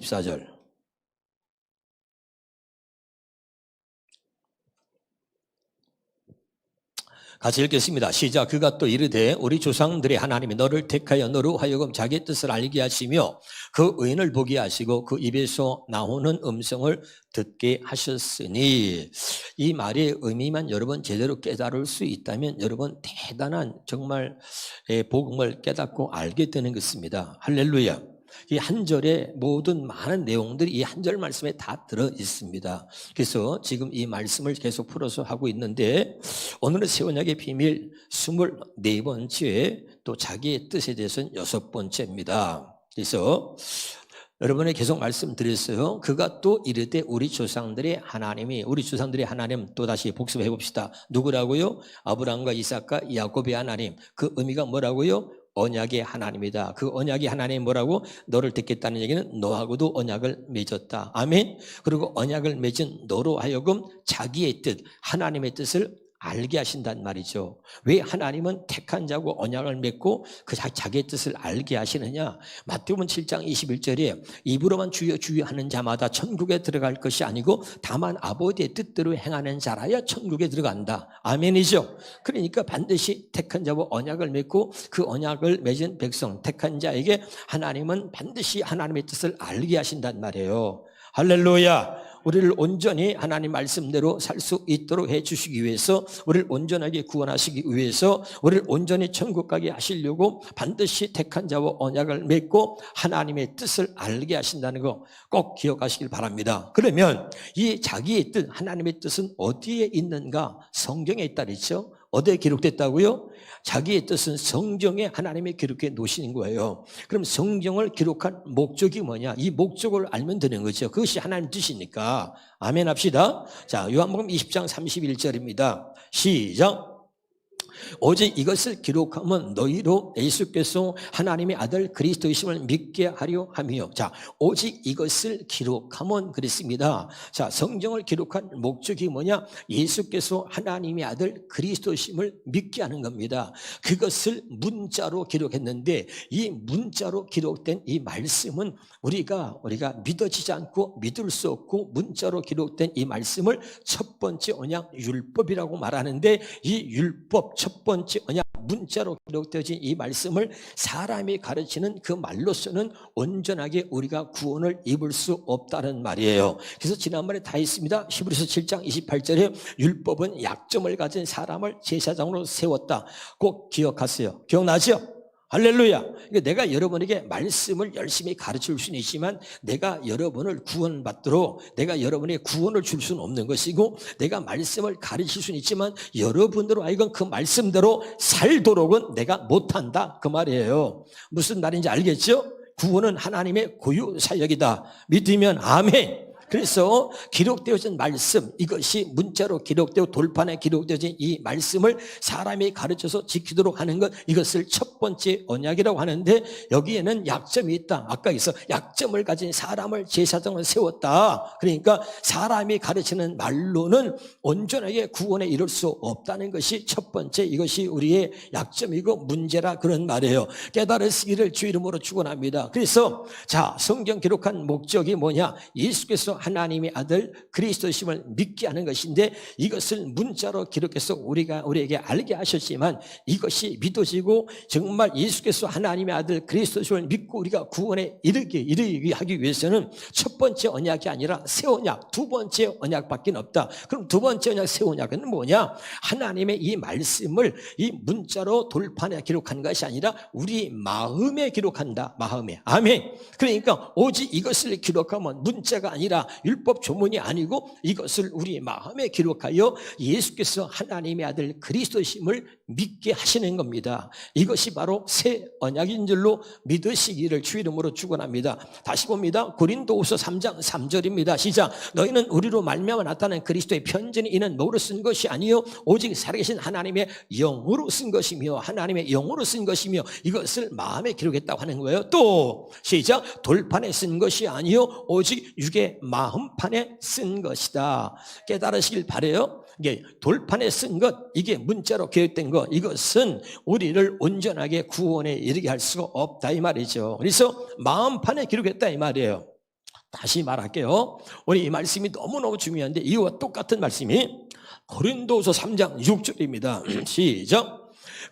14절. 같이 읽겠습니다. 시작. 그가 또 이르되 우리 조상들의 하나님이 너를 택하여 너로 하여금 자기의 뜻을 알게 하시며 그 의인을 보게 하시고 그 입에서 나오는 음성을 듣게 하셨으니, 이 말의 의미만 여러분 제대로 깨달을 수 있다면 여러분 대단한 정말 복음을 깨닫고 알게 되는 것입니다. 할렐루야. 이 한 절에 모든 많은 내용들이 이 한 절 말씀에 다 들어 있습니다. 그래서 지금 이 말씀을 계속 풀어서 하고 있는데, 오늘은 새 언약의 비밀 24번째, 또 자기의 뜻에 대해서는 6번째입니다. 그래서 여러분에 계속 말씀드렸어요. 그가 또 이르되 우리 조상들의 하나님이, 우리 조상들의 하나님 또 다시 복습해 봅시다. 누구라고요? 아브라함과 이삭과 야곱의 하나님. 그 의미가 뭐라고요? 언약의 하나님이다. 그 언약의 하나님이 뭐라고? 너를 듣겠다는 얘기는 너하고도 언약을 맺었다. 아멘. 그리고 언약을 맺은 너로 하여금 자기의 뜻, 하나님의 뜻을 알게 하신단 말이죠. 왜 하나님은 택한 자고 언약을 맺고 그 자기의 뜻을 알게 하시느냐? 마태복음 7장 21절에 입으로만 주여 주여 하는 자마다 천국에 들어갈 것이 아니고 다만 아버지의 뜻대로 행하는 자라야 천국에 들어간다. 아멘이죠. 그러니까 반드시 택한 자와 언약을 맺고 그 언약을 맺은 백성, 택한 자에게 하나님은 반드시 하나님의 뜻을 알게 하신단 말이에요. 할렐루야. 우리를 온전히 하나님 말씀대로 살 수 있도록 해주시기 위해서, 우리를 온전하게 구원하시기 위해서, 우리를 온전히 천국 가게 하시려고 반드시 택한 자와 언약을 맺고 하나님의 뜻을 알게 하신다는 거 꼭 기억하시길 바랍니다. 그러면 이 자기의 뜻, 하나님의 뜻은 어디에 있는가? 성경에 있다 그랬죠? 어디에 기록됐다고요? 자기의 뜻은 성경에 하나님이 기록해 놓으시는 거예요. 그럼 성경을 기록한 목적이 뭐냐? 이 목적을 알면 되는 거죠. 그것이 하나님 뜻이니까. 아멘 합시다. 자, 요한복음 20장 31절입니다. 시작. 오직 이것을 기록하면 너희로 예수께서 하나님의 아들 그리스도이심을 믿게 하려 함이요. 자, 오직 이것을 기록하면 그랬습니다. 자, 성경을 기록한 목적이 뭐냐? 예수께서 하나님의 아들 그리스도이심을 믿게 하는 겁니다. 그것을 문자로 기록했는데, 이 문자로 기록된 이 말씀은 우리가 믿어지지 않고 믿을 수 없고, 문자로 기록된 이 말씀을 첫 번째 언약 율법이라고 말하는데, 이 율법 첫 번째 언약 문자로 기록되어진 이 말씀을 사람이 가르치는 그 말로서는 온전하게 우리가 구원을 입을 수 없다는 말이에요. 그래서 지난번에 다 했습니다. 히브리서 7장 28절에 율법은 약점을 가진 사람을 제사장으로 세웠다. 꼭 기억하세요. 기억나죠? 할렐루야. 그러니까 내가 여러분에게 말씀을 열심히 가르칠 수는 있지만 내가 여러분을 구원받도록, 내가 여러분에게 구원을 줄 수는 없는 것이고, 내가 말씀을 가르칠 수는 있지만 여러분으로 하여금 그 말씀대로 살도록은 내가 못한다, 그 말이에요. 무슨 말인지 알겠죠? 구원은 하나님의 고유 사역이다. 믿으면 아멘. 그래서 기록되어진 말씀, 이것이 문자로 기록되어 돌판에 기록되어진 이 말씀을 사람이 가르쳐서 지키도록 하는 것, 이것을 첫 번째 언약이라고 하는데, 여기에는 약점이 있다. 아까 있어 약점을 가진 사람을 제사장으로 세웠다. 그러니까 사람이 가르치는 말로는 온전하게 구원에 이를 수 없다는 것이 첫 번째, 이것이 우리의 약점이고 문제라, 그런 말이에요. 깨달으시기를 주 이름으로 축원합니다. 그래서 자, 성경 기록한 목적이 뭐냐? 예수께서 하나님의 아들 그리스도심을 믿게 하는 것인데, 이것을 문자로 기록해서 우리에게 알게 하셨지만, 이것이 믿어지고 정말 예수께서 하나님의 아들 그리스도심을 믿고 우리가 구원에 이르게 하기 위해서는 첫 번째 언약이 아니라 새 언약, 두 번째 언약밖에 없다. 그럼 두 번째 언약, 새 언약은 뭐냐? 하나님의 이 말씀을 이 문자로 돌판에 기록한 것이 아니라 우리 마음에 기록한다. 마음에. 아멘. 그러니까 오직 이것을 기록하면 문자가 아니라 율법 조문이 아니고 이것을 우리 마음에 기록하여 예수께서 하나님의 아들 그리스도심을 믿게 하시는 겁니다. 이것이 바로 새 언약인 줄로 믿으시기를 주 이름으로 축원합니다. 다시 봅니다. 고린도후서 3장 3절입니다. 시작. 너희는 우리로 말미암아 나타난 그리스도의 편지는 이는 뭐로 쓴 것이 아니요 오직 살아계신 하나님의 영으로 쓴 것이며, 하나님의 영으로 쓴 것이며, 이것을 마음에 기록했다고 하는 거예요. 또 시작. 돌판에 쓴 것이 아니요 오직 육의 마음판에 쓴 것이다. 깨달으시길 바라요. 이게 돌판에 쓴 것, 이게 문자로 기록된 것, 이것은 우리를 온전하게 구원에 이르게 할 수가 없다 이 말이죠. 그래서 마음판에 기록했다 이 말이에요. 다시 말할게요. 우리 이 말씀이 너무너무 중요한데 이와 똑같은 말씀이 고린도후서 3장 6절입니다. 시작.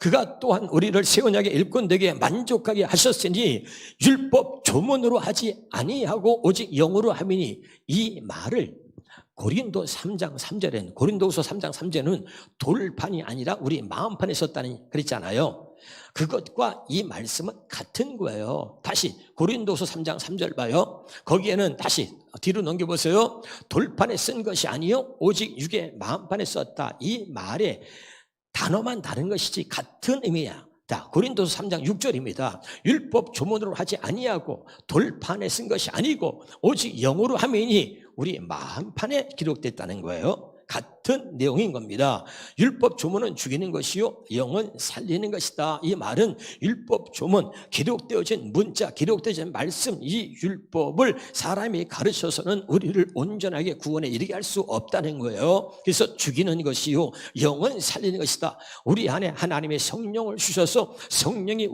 그가 또한 우리를 새 언약의 일꾼 되게 만족하게 하셨으니 율법 조문으로 하지 아니하고 오직 영으로 함이니, 이 말을 고린도 3장 3절에는, 고린도후서 3장 3절은 돌판이 아니라 우리 마음판에 썼다니 그랬잖아요. 그것과 이 말씀은 같은 거예요. 다시 고린도서 3장 3절 봐요. 거기에는 다시 뒤로 넘겨보세요. 돌판에 쓴 것이 아니요 오직 육의 마음판에 썼다. 이 말에 단어만 다른 것이지 같은 의미야. 자, 고린도서 3장 6절입니다. 율법 조문으로 하지 아니하고 돌판에 쓴 것이 아니고 오직 영으로 함이니 우리 마음판에 기록됐다는 거예요. 같은 내용인 겁니다. 율법 조문은 죽이는 것이요 영은 살리는 것이다. 이 말은 율법 조문, 기록되어진 문자, 기록되어진 말씀, 이 율법을 사람이 가르쳐서는 우리를 온전하게 구원에 이르게 할 수 없다는 거예요. 그래서 죽이는 것이요 영은 살리는 것이다. 우리 안에 하나님의 성령을 주셔서 성령이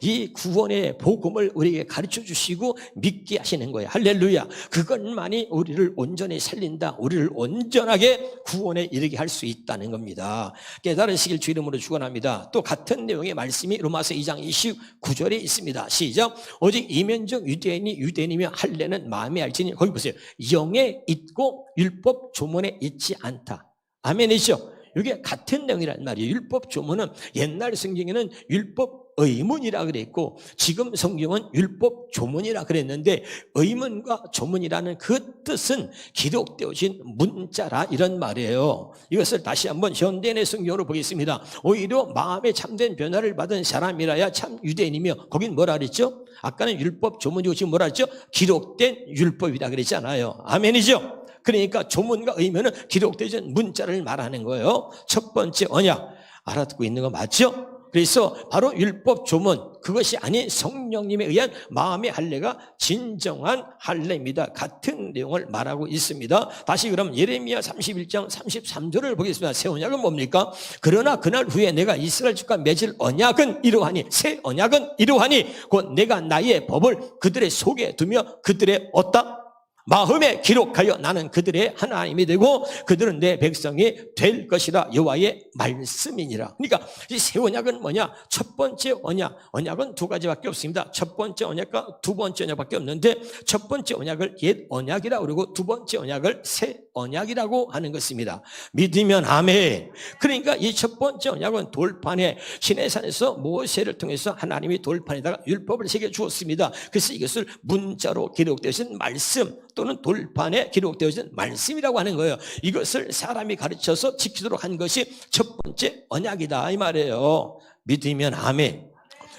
이 구원의 복음을 우리에게 가르쳐 주시고 믿게 하시는 거예요. 할렐루야. 그것만이 우리를 온전히 살린다. 우리를 온전하게 구원에 이르게 할 수 있다는 겁니다. 깨달으시길 주 이름으로 축원합니다. 또 같은 내용의 말씀이 로마서 2장 29절에 있습니다. 시작. 오직 이면적 유대인이 유대인이며 할례는 마음에 알지니, 거기 보세요. 영에 있고 율법 조문에 있지 않다. 아멘이죠. 이게 같은 내용이란 말이에요. 율법 조문은 옛날 성경에는 율법 의문이라 그랬고 지금 성경은 율법 조문이라 그랬는데, 의문과 조문이라는 그 뜻은 기록되어진 문자라 이런 말이에요. 이것을 다시 한번 현대인의 성경으로 보겠습니다. 오히려 마음에 참된 변화를 받은 사람이라야 참 유대인이며, 거긴 뭐라 그랬죠? 아까는 율법 조문이고 지금 뭐라 그랬죠? 기록된 율법이라 그랬잖아요. 아멘이죠? 그러니까 조문과 의문은 기록되어진 문자를 말하는 거예요. 첫 번째 언약, 알아듣고 있는 거 맞죠? 그래서 바로 율법 조문, 그것이 아닌 성령님에 의한 마음의 할례가 진정한 할례입니다. 같은 내용을 말하고 있습니다. 다시 그럼 예레미야 31장 33절을 보겠습니다. 새 언약은 뭡니까? 그러나 그날 후에 내가 이스라엘 집과 맺을 언약은 이러하니, 새 언약은 이러하니 곧 내가 나의 법을 그들의 속에 두며 그들의 어디다? 마음에 기록하여 나는 그들의 하나님이 되고 그들은 내 백성이 될 것이라. 여호와의 말씀이니라. 그러니까 이 새 언약은 뭐냐? 첫 번째 언약은 두 가지밖에 없습니다. 첫 번째 언약과 두 번째 언약밖에 없는데, 첫 번째 언약을 옛 언약이라고 그러고 두 번째 언약을 새 언약이라고 하는 것입니다. 믿으면 아멘. 그러니까 이 첫 번째 언약은 돌판에, 시내산에서 모세를 통해서 하나님이 돌판에다가 율법을 새겨 주었습니다. 그래서 이것을 문자로 기록되신 말씀 또는 돌판에 기록되어진 말씀이라고 하는 거예요. 이것을 사람이 가르쳐서 지키도록 한 것이 첫 번째 언약이다 이 말이에요. 믿으면 아멘.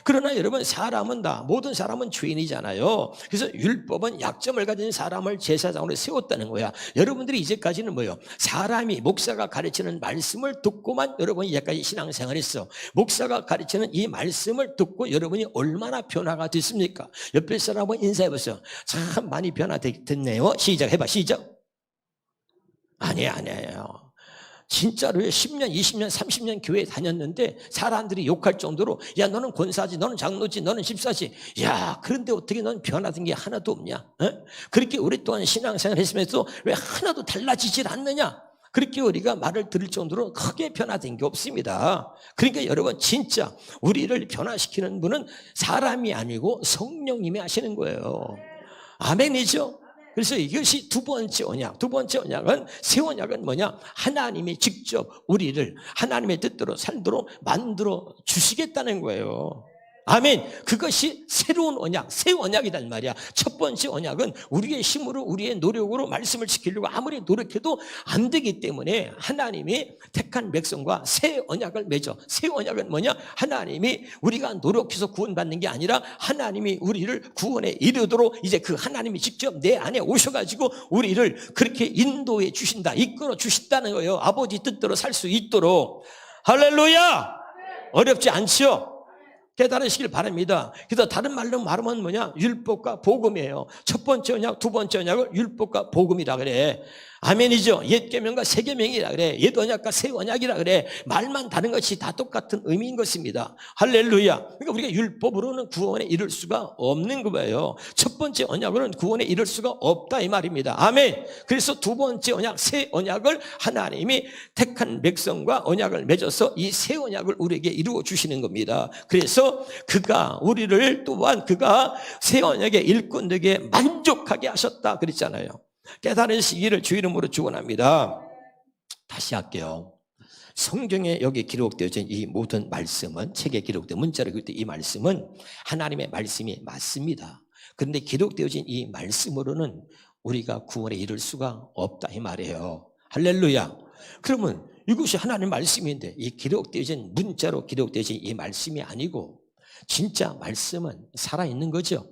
그러나 여러분, 사람은 모든 사람은 죄인이잖아요. 그래서 율법은 약점을 가진 사람을 제사장으로 세웠다는 거야. 여러분들이 이제까지는 뭐예요? 사람이, 목사가 가르치는 말씀을 듣고만 여러분이 이제까지 신앙생활했어. 목사가 가르치는 이 말씀을 듣고 여러분이 얼마나 변화가 됐습니까? 옆에 사람은 인사해보세요. 참 많이 변화됐네요. 시작 해봐. 시작. 아니에요. 진짜로요. 10년, 20년, 30년 교회 다녔는데 사람들이 욕할 정도로, 야 너는 권사지, 너는 장로지, 너는 집사지, 야 그런데 어떻게 넌 변화된 게 하나도 없냐? 어? 그렇게 오랫동안 신앙생활 했으면서 왜 하나도 달라지질 않느냐? 그렇게 우리가 말을 들을 정도로 크게 변화된 게 없습니다. 그러니까 여러분, 진짜 우리를 변화시키는 분은 사람이 아니고 성령님이 하시는 거예요. 아멘이죠? 그래서 이것이 두 번째 언약. 두 번째 언약은, 새 언약은 뭐냐? 하나님이 직접 우리를 하나님의 뜻대로 살도록 만들어 주시겠다는 거예요. 아멘. 그것이 새로운 언약, 새 언약이란 말이야. 첫 번째 언약은 우리의 힘으로, 우리의 노력으로 말씀을 지키려고 아무리 노력해도 안 되기 때문에 하나님이 택한 백성과 새 언약을 맺어. 새 언약은 뭐냐? 하나님이 우리가 노력해서 구원받는 게 아니라 하나님이 우리를 구원에 이르도록 이제 그 하나님이 직접 내 안에 오셔가지고 우리를 그렇게 인도해 주신다, 이끌어 주신다는 거예요. 아버지 뜻대로 살 수 있도록. 할렐루야! 어렵지 않죠? 깨달으시길 바랍니다. 그래서 다른 말로 말하면 뭐냐? 율법과 복음이에요. 첫 번째 언약, 두 번째 언약을 율법과 복음이라 그래. 아멘이죠. 옛 계명과 새 계명이라 그래. 옛 언약과 새 언약이라 그래. 말만 다른 것이 다 똑같은 의미인 것입니다. 할렐루야. 그러니까 우리가 율법으로는 구원에 이를 수가 없는 거예요. 첫 번째 언약으로는 구원에 이를 수가 없다 이 말입니다. 아멘. 그래서 두 번째 언약, 새 언약을 하나님이 택한 백성과 언약을 맺어서 이 새 언약을 우리에게 이루어 주시는 겁니다. 그래서 그가 우리를 또한 그가 새 언약의 일꾼들에게 만족하게 하셨다 그랬잖아요. 깨달으시기를 주 이름으로 축원합니다. 다시 할게요. 성경에 여기 기록되어진 이 모든 말씀은, 책에 기록된 문자로 기록된 이 말씀은 하나님의 말씀이 맞습니다. 그런데 기록되어진 이 말씀으로는 우리가 구원에 이를 수가 없다 이 말이에요. 할렐루야. 그러면 이것이 하나님의 말씀인데 이 기록되어진 문자로 기록되어진 이 말씀이 아니고 진짜 말씀은 살아있는 거죠.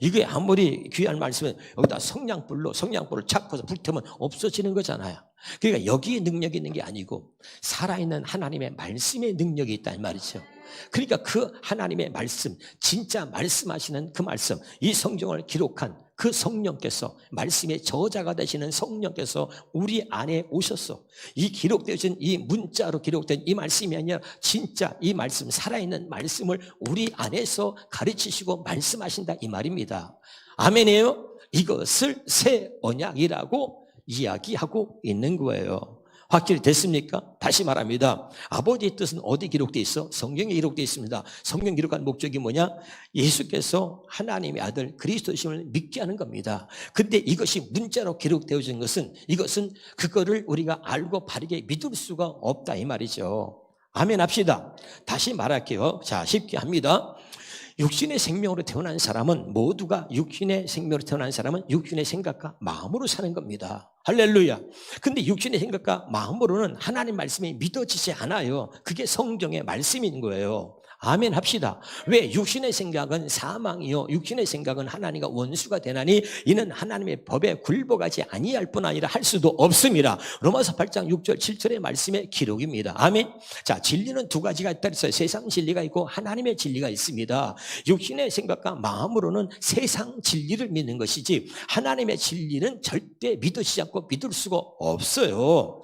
이게 아무리 귀한 말씀은 여기다 성냥불을 잡고서 불태우면 없어지는 거잖아요. 그러니까 여기에 능력이 있는 게 아니고 살아있는 하나님의 말씀의 능력이 있다 이 말이죠. 그러니까 그 하나님의 말씀, 진짜 말씀하시는 그 말씀, 이 성경을 기록한 그 성령께서, 말씀의 저자가 되시는 성령께서 우리 안에 오셨어. 이 기록되어진 이 문자로 기록된 이 말씀이 아니라 진짜 이 말씀, 살아있는 말씀을 우리 안에서 가르치시고 말씀하신다 이 말입니다. 아멘이에요? 이것을 새 언약이라고 이야기하고 있는 거예요. 확실히 됐습니까? 다시 말합니다. 아버지의 뜻은 어디 기록되어 있어? 성경에 기록되어 있습니다. 성경 기록한 목적이 뭐냐? 예수께서 하나님의 아들 그리스도심을 믿게 하는 겁니다. 근데 이것이 문자로 기록되어진 것은, 이것은 그거를 우리가 알고 바르게 믿을 수가 없다 이 말이죠. 아멘 합시다. 다시 말할게요. 자, 쉽게 합니다. 육신의 생명으로 태어난 사람은, 모두가 육신의 생명으로 태어난 사람은 육신의 생각과 마음으로 사는 겁니다. 할렐루야. 근데 육신의 생각과 마음으로는 하나님 말씀이 믿어지지 않아요. 그게 성경의 말씀인 거예요. 아멘 합시다. 왜? 육신의 생각은 사망이요, 육신의 생각은 하나님과 원수가 되나니 이는 하나님의 법에 굴복하지 아니할 뿐 아니라 할 수도 없습니다. 로마서 8장 6절 7절의 말씀의 기록입니다. 아멘. 자, 진리는 두 가지가 있다 그랬어요. 세상 진리가 있고 하나님의 진리가 있습니다. 육신의 생각과 마음으로는 세상 진리를 믿는 것이지 하나님의 진리는 절대 믿어지지 않고 믿을 수가 없어요.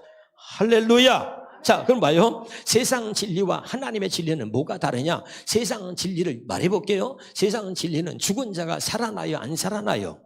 할렐루야. 자, 그럼 봐요. 세상 진리와 하나님의 진리는 뭐가 다르냐? 세상 진리를 말해볼게요. 세상 진리는 죽은 자가 살아나요, 안 살아나요?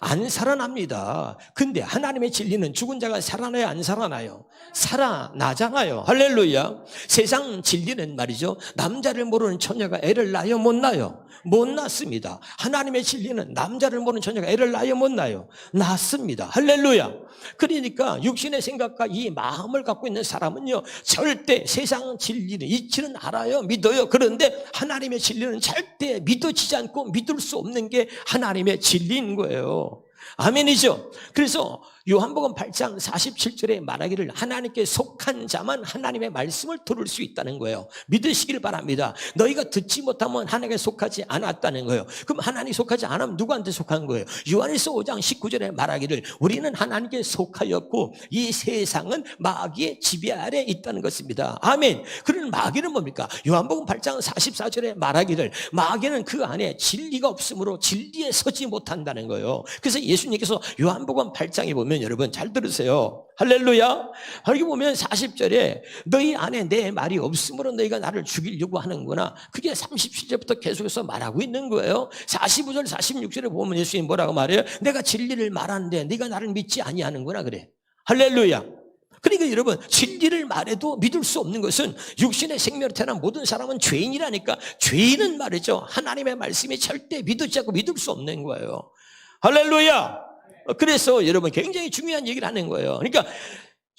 안 살아납니다. 근데 하나님의 진리는 죽은 자가 살아나요, 안 살아나요? 살아나잖아요. 할렐루야. 세상 진리는 말이죠, 남자를 모르는 처녀가 애를 낳아요, 못 낳아요? 못 낳습니다. 하나님의 진리는 남자를 모르는 처녀가 애를 낳아요, 못 낳아요? 낳습니다. 할렐루야. 그러니까 육신의 생각과 이 마음을 갖고 있는 사람은요, 절대 세상 진리는 이치는 알아요, 믿어요. 그런데 하나님의 진리는 절대 믿어지지 않고 믿을 수 없는 게 하나님의 진리인 거예요. 아멘이죠. 그래서 요한복음 8장 47절에 말하기를 하나님께 속한 자만 하나님의 말씀을 들을 수 있다는 거예요. 믿으시길 바랍니다. 너희가 듣지 못하면 하나님께 속하지 않았다는 거예요. 그럼 하나님께 속하지 않으면 누구한테 속한 거예요? 요한일서 5장 19절에 말하기를 우리는 하나님께 속하였고 이 세상은 마귀의 지배 아래 있다는 것입니다. 아멘. 그런 마귀는 뭡니까? 요한복음 8장 44절에 말하기를 마귀는 그 안에 진리가 없으므로 진리에 서지 못한다는 거예요. 그래서 예수님께서 요한복음 8장에 보면 여러분 잘 들으세요. 할렐루야. 여기 보면 40절에 너희 안에 내 말이 없으므로 너희가 나를 죽이려고 하는구나. 그게 37절부터 계속해서 말하고 있는 거예요. 45절 46절에 보면 예수님 뭐라고 말해요? 내가 진리를 말하는데 네가 나를 믿지 아니하는구나 그래. 할렐루야. 그러니까 여러분, 진리를 말해도 믿을 수 없는 것은 육신의 생명으로 태어난 모든 사람은 죄인이라니까. 죄인은 말이죠, 하나님의 말씀이 절대 믿지 않고 믿을 수 없는 거예요. 할렐루야. 그래서 여러분 굉장히 중요한 얘기를 하는 거예요. 그러니까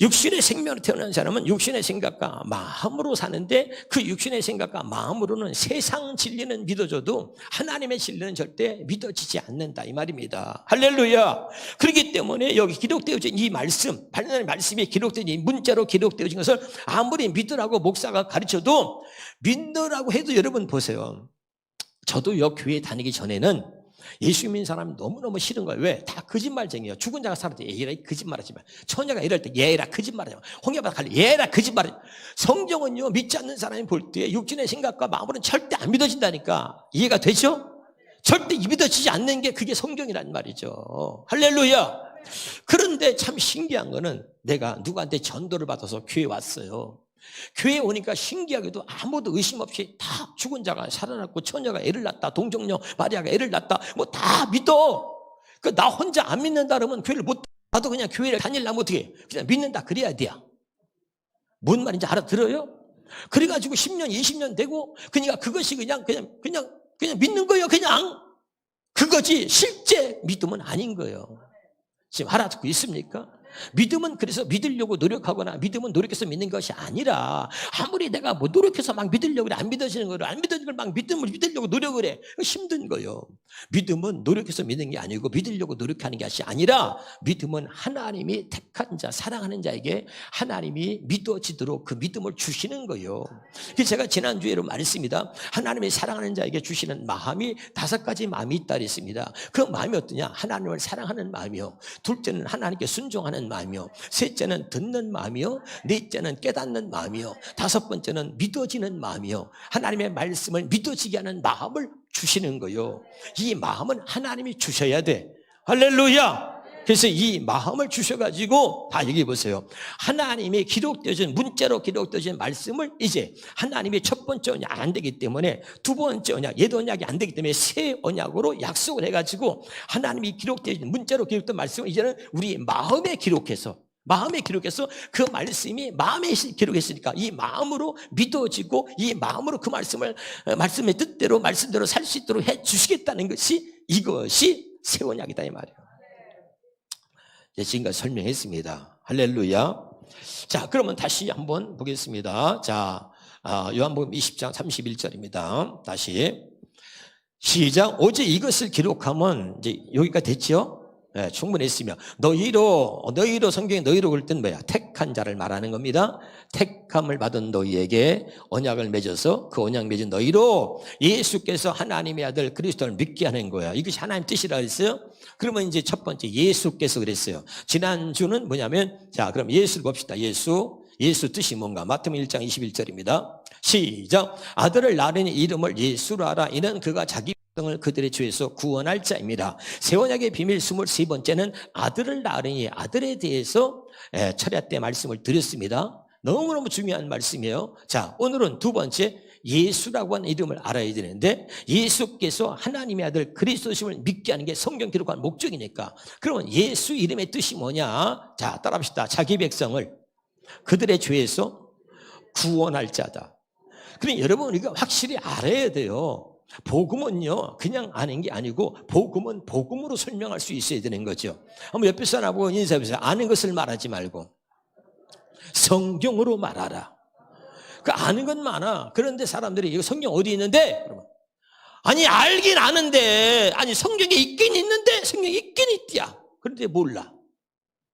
육신의 생명으로 태어난 사람은 육신의 생각과 마음으로 사는데 그 육신의 생각과 마음으로는 세상 진리는 믿어줘도 하나님의 진리는 절대 믿어지지 않는다 이 말입니다. 할렐루야. 그렇기 때문에 여기 기록되어진 이 말씀, 하나님의 말씀이 기록된 이 문자로 기록되어진 것을 아무리 믿으라고 목사가 가르쳐도, 믿으라고 해도 여러분 보세요. 저도 여 교회 다니기 전에는 예수 믿는 사람이 너무너무 싫은 거예요. 왜? 다 거짓말쟁이에요. 죽은 자가 살았대. 얘라 거짓말하지 마. 처녀가 이럴 때 얘라 거짓말하지 마. 홍해바다 갈래. 얘라 거짓말하지 마. 성경은요, 믿지 않는 사람이 볼 때 육신의 생각과 마음으로는 절대 안 믿어진다니까. 이해가 되죠? 절대 믿어지지 않는 게 그게 성경이란 말이죠. 할렐루야. 그런데 참 신기한 거는 내가 누구한테 전도를 받아서 교회에 왔어요. 교회에 오니까 신기하게도 아무도 의심 없이 다 죽은 자가 살아났고 처녀가 애를 낳았다, 동정녀 마리아가 애를 낳았다, 뭐 다 믿어. 나 혼자 안 믿는다 그러면 교회를 못 나도 그냥 교회를 다니려면 어떻게 해? 그냥 믿는다 그래야 돼요. 뭔 말인지 알아들어요? 그래가지고 10년 20년 되고 그러니까 그것이 그냥 믿는 거예요. 그냥 그거지 실제 믿음은 아닌 거예요. 지금 알아듣고 있습니까? 믿음은 그래서 믿으려고 노력하거나 믿음은 노력해서 믿는 것이 아니라 아무리 내가 뭐 노력해서 막 믿으려고 그래 안 믿어지는 거를 안 믿어지는 걸 막 믿으려고 노력을 해. 힘든 거예요. 믿음은 노력해서 믿는 게 아니고 믿으려고 노력하는 것이 아니라 믿음은 하나님이 택한 자 사랑하는 자에게 하나님이 믿어지도록 그 믿음을 주시는 거예요. 그래서 제가 지난주에도 말했습니다. 하나님이 사랑하는 자에게 주시는 마음이 5가지 마음이 있다 그랬습니다. 그 마음이 어떠냐? 하나님을 사랑하는 마음이요, 둘째는 하나님께 순종하는 마음이요, 셋째는 듣는 마음이요, 넷째는 깨닫는 마음이요, 5번째는 믿어지는 마음이요. 하나님의 말씀을 믿어지게 하는 마음을 주시는 거요. 이 마음은 하나님이 주셔야 돼. 할렐루야. 그래서 이 마음을 주셔가지고 다 여기 보세요. 하나님이 기록되어진 문자로 되어진 말씀을 이제 하나님이 첫 번째 언약 안 되기 때문에 두 번째 언약 옛 언약이 안 되기 때문에 새 언약으로 약속을 해가지고 하나님이 기록되어진 문자로 기록된 말씀을 이제는 우리 마음에 기록해서 그 말씀이 마음에 기록했으니까 이 마음으로 믿어지고 이 마음으로 그 말씀의 뜻대로 말씀대로 살 수 있도록 해 주시겠다는 것이 이것이 새 언약이다 이 말이에요. 지금까지 설명했습니다. 할렐루야. 자, 그러면 다시 한번 보겠습니다. 자, 요한복음 20장 31절입니다. 다시 시작. 오직 이것을 기록하면 이제 여기까지 됐죠? 네, 충분했으며 너희로 성경에 너희로 그럴 땐 뭐야? 택한 자를 말하는 겁니다. 택함을 받은 너희에게 언약을 맺어서 그 언약 맺은 너희로 예수께서 하나님의 아들 그리스도를 믿게 하는 거야. 이것이 하나님 뜻이라 그랬어요. 그러면 이제 첫 번째 예수께서 그랬어요. 지난주는 뭐냐면 자, 그럼 예수를 봅시다. 예수 뜻이 뭔가? 마태복음 1장 21절입니다. 시작. 아들을 낳으니 이름을 예수로 하라. 이는 그가 자기 을 그들의 죄에서 구원할 자입니다. 새 언약의 비밀 23번째는 아들을 낳으니 아들에 대해서 철야 때 말씀을 드렸습니다. 너무너무 중요한 말씀이에요. 자, 오늘은 두 번째 예수라고 하는 이름을 알아야 되는데 예수께서 하나님의 아들 그리스도심을 믿게 하는 게 성경 기록한 목적이니까 그러면 예수 이름의 뜻이 뭐냐? 자, 따라합시다. 자기 백성을 그들의 죄에서 구원할 자다. 그러니 여러분 우리가 확실히 알아야 돼요. 복음은요 그냥 아는 게 아니고 복음은 복음으로 설명할 수 있어야 되는 거죠. 한번 옆에 사람하고 인사해보세요. 아는 것을 말하지 말고 성경으로 말하라. 그 아는 건 많아. 그런데 사람들이 이거 성경 어디 있는데? 그러면 아니 알긴 아는데 아니 성경에 있긴 있는데 성경에 있긴 있디야. 그런데 몰라.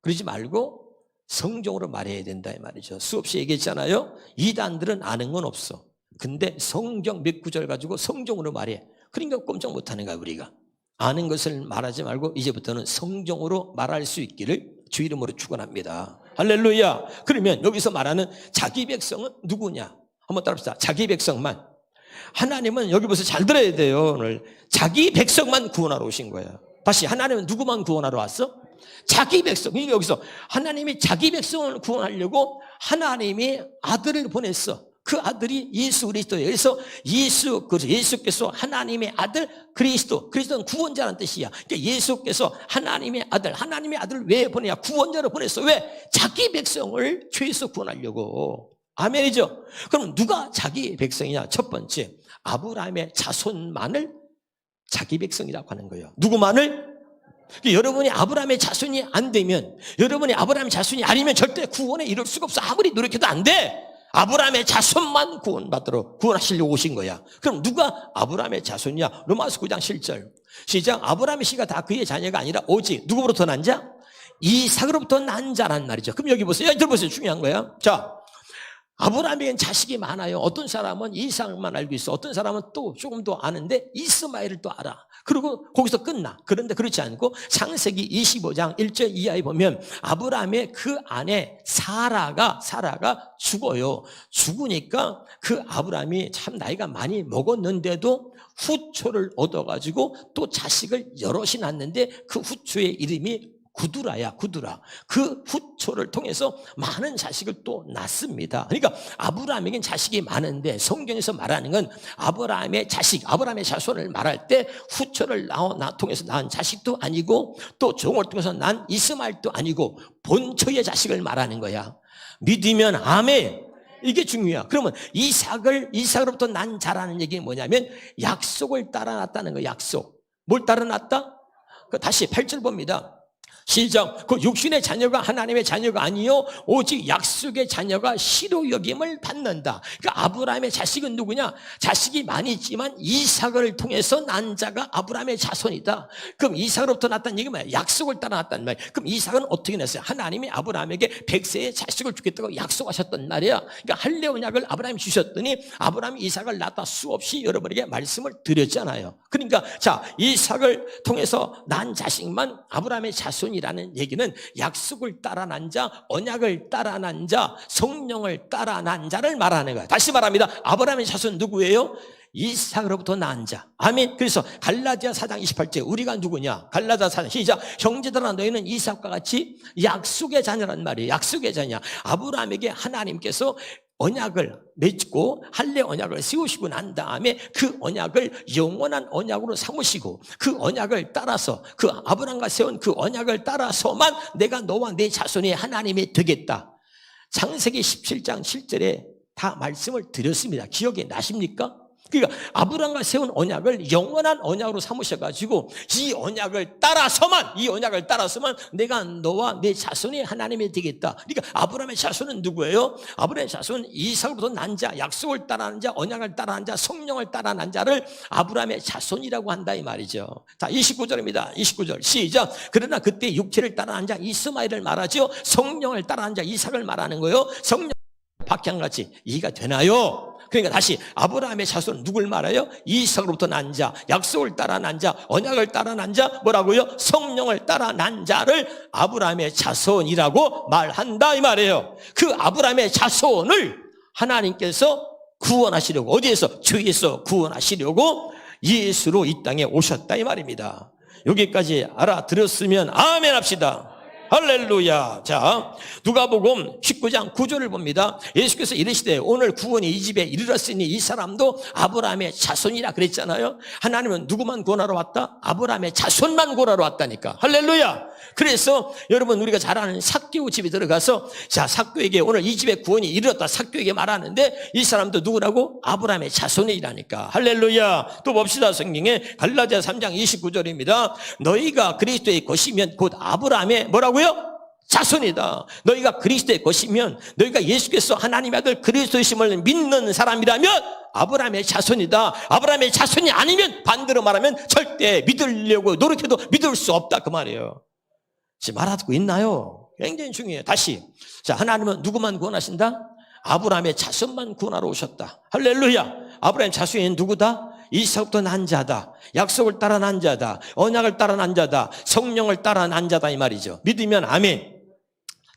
그러지 말고 성경으로 말해야 된다 이 말이죠. 수없이 얘기했잖아요. 이단들은 아는 건 없어. 근데 성경 몇 구절 가지고 성경으로 말해. 그러니까 꼼짝 못하는 거야 우리가. 아는 것을 말하지 말고 이제부터는 성경으로 말할 수 있기를 주 이름으로 축원합니다. 할렐루야. 그러면 여기서 말하는 자기 백성은 누구냐? 한번 따라합시다. 자기 백성만. 하나님은 여기 보세요. 잘 들어야 돼요. 오늘 자기 백성만 구원하러 오신 거예요. 다시 하나님은 누구만 구원하러 왔어? 자기 백성. 그러니까 여기서 하나님이 자기 백성을 구원하려고 하나님이 아들을 보냈어. 그 아들이 예수 그리스도예요. 그래서 예수께서 하나님의 아들 그리스도는 구원자라는 뜻이야. 그러니까 예수께서 하나님의 아들을 왜 보내냐? 구원자로 보냈어. 왜? 자기 백성을 죄에서 구원하려고. 아멘이죠. 그럼 누가 자기 백성이냐? 첫 번째 아브라함의 자손만을 자기 백성이라고 하는 거예요. 누구만을? 여러분이 아브라함의 자손이 안 되면, 여러분이 아브라함의 자손이 아니면 절대 구원에 이를 수가 없어. 아무리 노력해도 안 돼. 아브라함의 자손만 구원하시려고 오신 거야. 그럼 누가 아브라함의 자손이냐? 로마서 9장 7절 시작. 아브라함의 씨가 다 그의 자녀가 아니라 오직 누구로부터 난 자? 이삭으로부터 난 자란 말이죠. 그럼 여기 보세요. 들어보세요. 중요한 거야. 자, 아브라함에겐 자식이 많아요. 어떤 사람은 이삭만 알고 있어. 어떤 사람은 또 조금 더 아는데 이스마엘을 또 알아. 그리고 거기서 끝나. 그런데 그렇지 않고 창세기 25장 1절 이하에 보면 아브라함의 그 아내 사라가 죽어요. 죽으니까 그 아브라함이 참 나이가 많이 먹었는데도 후초를 얻어가지고 또 자식을 여럿이 낳는데 그 후초의 이름이 구두라야, 구두라. 그 후초를 통해서 많은 자식을 또 낳습니다. 그러니까 아브라함에겐 자식이 많은데 성경에서 말하는 건 아브라함의 자식, 아브라함의 자손을 말할 때 후초를 통해서 낳은 자식도 아니고 또 종을 통해서 낳은 이스마엘도 아니고 본처의 자식을 말하는 거야. 믿으면 아멘. 이게 중요해요. 그러면 이삭으로부터 난 자라는 얘기는 뭐냐면 약속을 따라 낳았다는 거예요. 약속. 뭘 따라 낳았다? 다시 8절 봅니다. 시작. 그 육신의 자녀가 하나님의 자녀가 아니요 오직 약속의 자녀가 실로 여김을 받는다. 그러니까 아브라함의 자식은 누구냐? 자식이 많이 있지만 이삭을 통해서 난 자가 아브라함의 자손이다. 그럼 이삭으로부터 났다는 얘기가 뭐야? 약속을 따라 났다는 말이야. 그럼 이삭은 어떻게 났어요? 하나님이 아브라함에게 100세의 자식을 주겠다고 약속하셨단 말이야. 그러니까 할례 언약을 아브라함이 주셨더니 아브라함이 이삭을 낳다 수없이 여러분에게 말씀을 드렸잖아요. 그러니까 자, 이삭을 통해서 난 자식만 아브라함의 자손이라는 얘기는 약속을 따라 난 자, 언약을 따라 난 자, 성령을 따라 난 자를 말하는 거야. 다시 말합니다. 아브라함의 자손 누구예요? 이삭으로부터 난 자. 아멘. 그래서 갈라디아 4장 28절 우리가 누구냐? 갈라디아 4장 시작. 형제들아 너희는 이삭과 같이 약속의 자녀란 말이에요. 약속의 자녀. 아브라함에게 하나님께서 언약을 맺고 할례 언약을 세우시고 난 다음에 그 언약을 영원한 언약으로 삼으시고 그 언약을 따라서 그 아브라함과 세운 그 언약을 따라서만 내가 너와 내 자손이 하나님이 되겠다. 창세기 17장 7절에 다 말씀을 드렸습니다. 기억이 나십니까? 그러니까 아브라함과 세운 언약을 영원한 언약으로 삼으셔가지고 이 언약을 따라서만 내가 너와 내 자손이 하나님이 되겠다. 그러니까 아브라함의 자손은 누구예요? 아브라함의 자손은 이삭으로부터 난 자, 약속을 따라하는 자, 언약을 따라하는 자, 성령을 따라하는 자를 아브라함의 자손이라고 한다 이 말이죠. 자, 29절입니다. 29절 시작. 그러나 그때 육체를 따라하는 자 이스마엘을 말하죠. 성령을 따라하는 자 이삭을 말하는 거예요. 성령 박향같이 이해가 되나요? 그러니까 다시 아브라함의 자손은 누굴 말해요? 이삭으로부터 난 자, 약속을 따라 난 자, 언약을 따라 난 자, 뭐라고요? 성령을 따라 난 자를 아브라함의 자손이라고 말한다 이 말이에요. 그 아브라함의 자손을 하나님께서 구원하시려고 어디에서? 죄에서 구원하시려고 예수로 이 땅에 오셨다 이 말입니다. 여기까지 알아들었으면 아멘 합시다. 할렐루야. 자, 누가복음 19장 9절을 봅니다. 예수께서 이르시되 오늘 구원이 이 집에 이르렀으니 이 사람도 아브라함의 자손이라 그랬잖아요. 하나님은 누구만 구원하러 왔다? 아브라함의 자손만 구원하러 왔다니까. 할렐루야. 그래서 여러분 우리가 잘 아는 삭개오 집에 들어가서 자, 삭개오에게 오늘 이 집에 구원이 이르렀다 삭개오에게 말하는데 이 사람도 누구라고? 아브라함의 자손이라니까. 할렐루야. 또 봅시다. 성경에 갈라디아 3장 29절입니다. 너희가 그리스도의 것이면 곧 아브라함의 뭐라고요? 자손이다. 너희가 그리스도의 것이면 너희가 예수께서 하나님의 아들 그리스도이심을 믿는 사람이라면 아브라함의 자손이다. 아브라함의 자손이 아니면 반대로 말하면 절대 믿으려고 노력해도 믿을 수 없다 그 말이에요. 지금 알아듣고 있나요? 굉장히 중요해요. 다시 자, 하나님은 누구만 구원하신다? 아브라함의 자손만 구원하러 오셨다. 할렐루야. 아브라함의 자손이 누구다? 이삭부터 난 자다. 약속을 따라 난 자다. 언약을 따라 난 자다. 성령을 따라 난 자다 이 말이죠. 믿으면 아멘.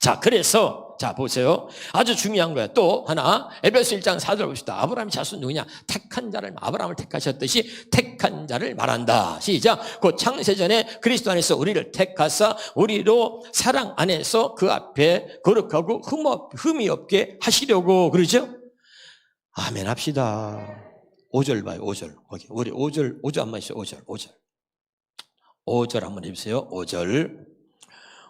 자, 그래서 자 보세요. 아주 중요한 거야. 또 하나 에베소 1장 4절 봅시다. 아브라함의 자손 누구냐? 택한 자를 아브라함을 택하셨듯이 택한 자를 말한다. 시작. 곧 창세전에 그리스도 안에서 우리를 택하사 우리로 사랑 안에서 그 앞에 거룩하고 흠이 없게 하시려고 그러죠. 아멘 합시다. 5절 봐요. 5절. 거기 우리 5절 한번 해주세요. 5절 한번 해주세요.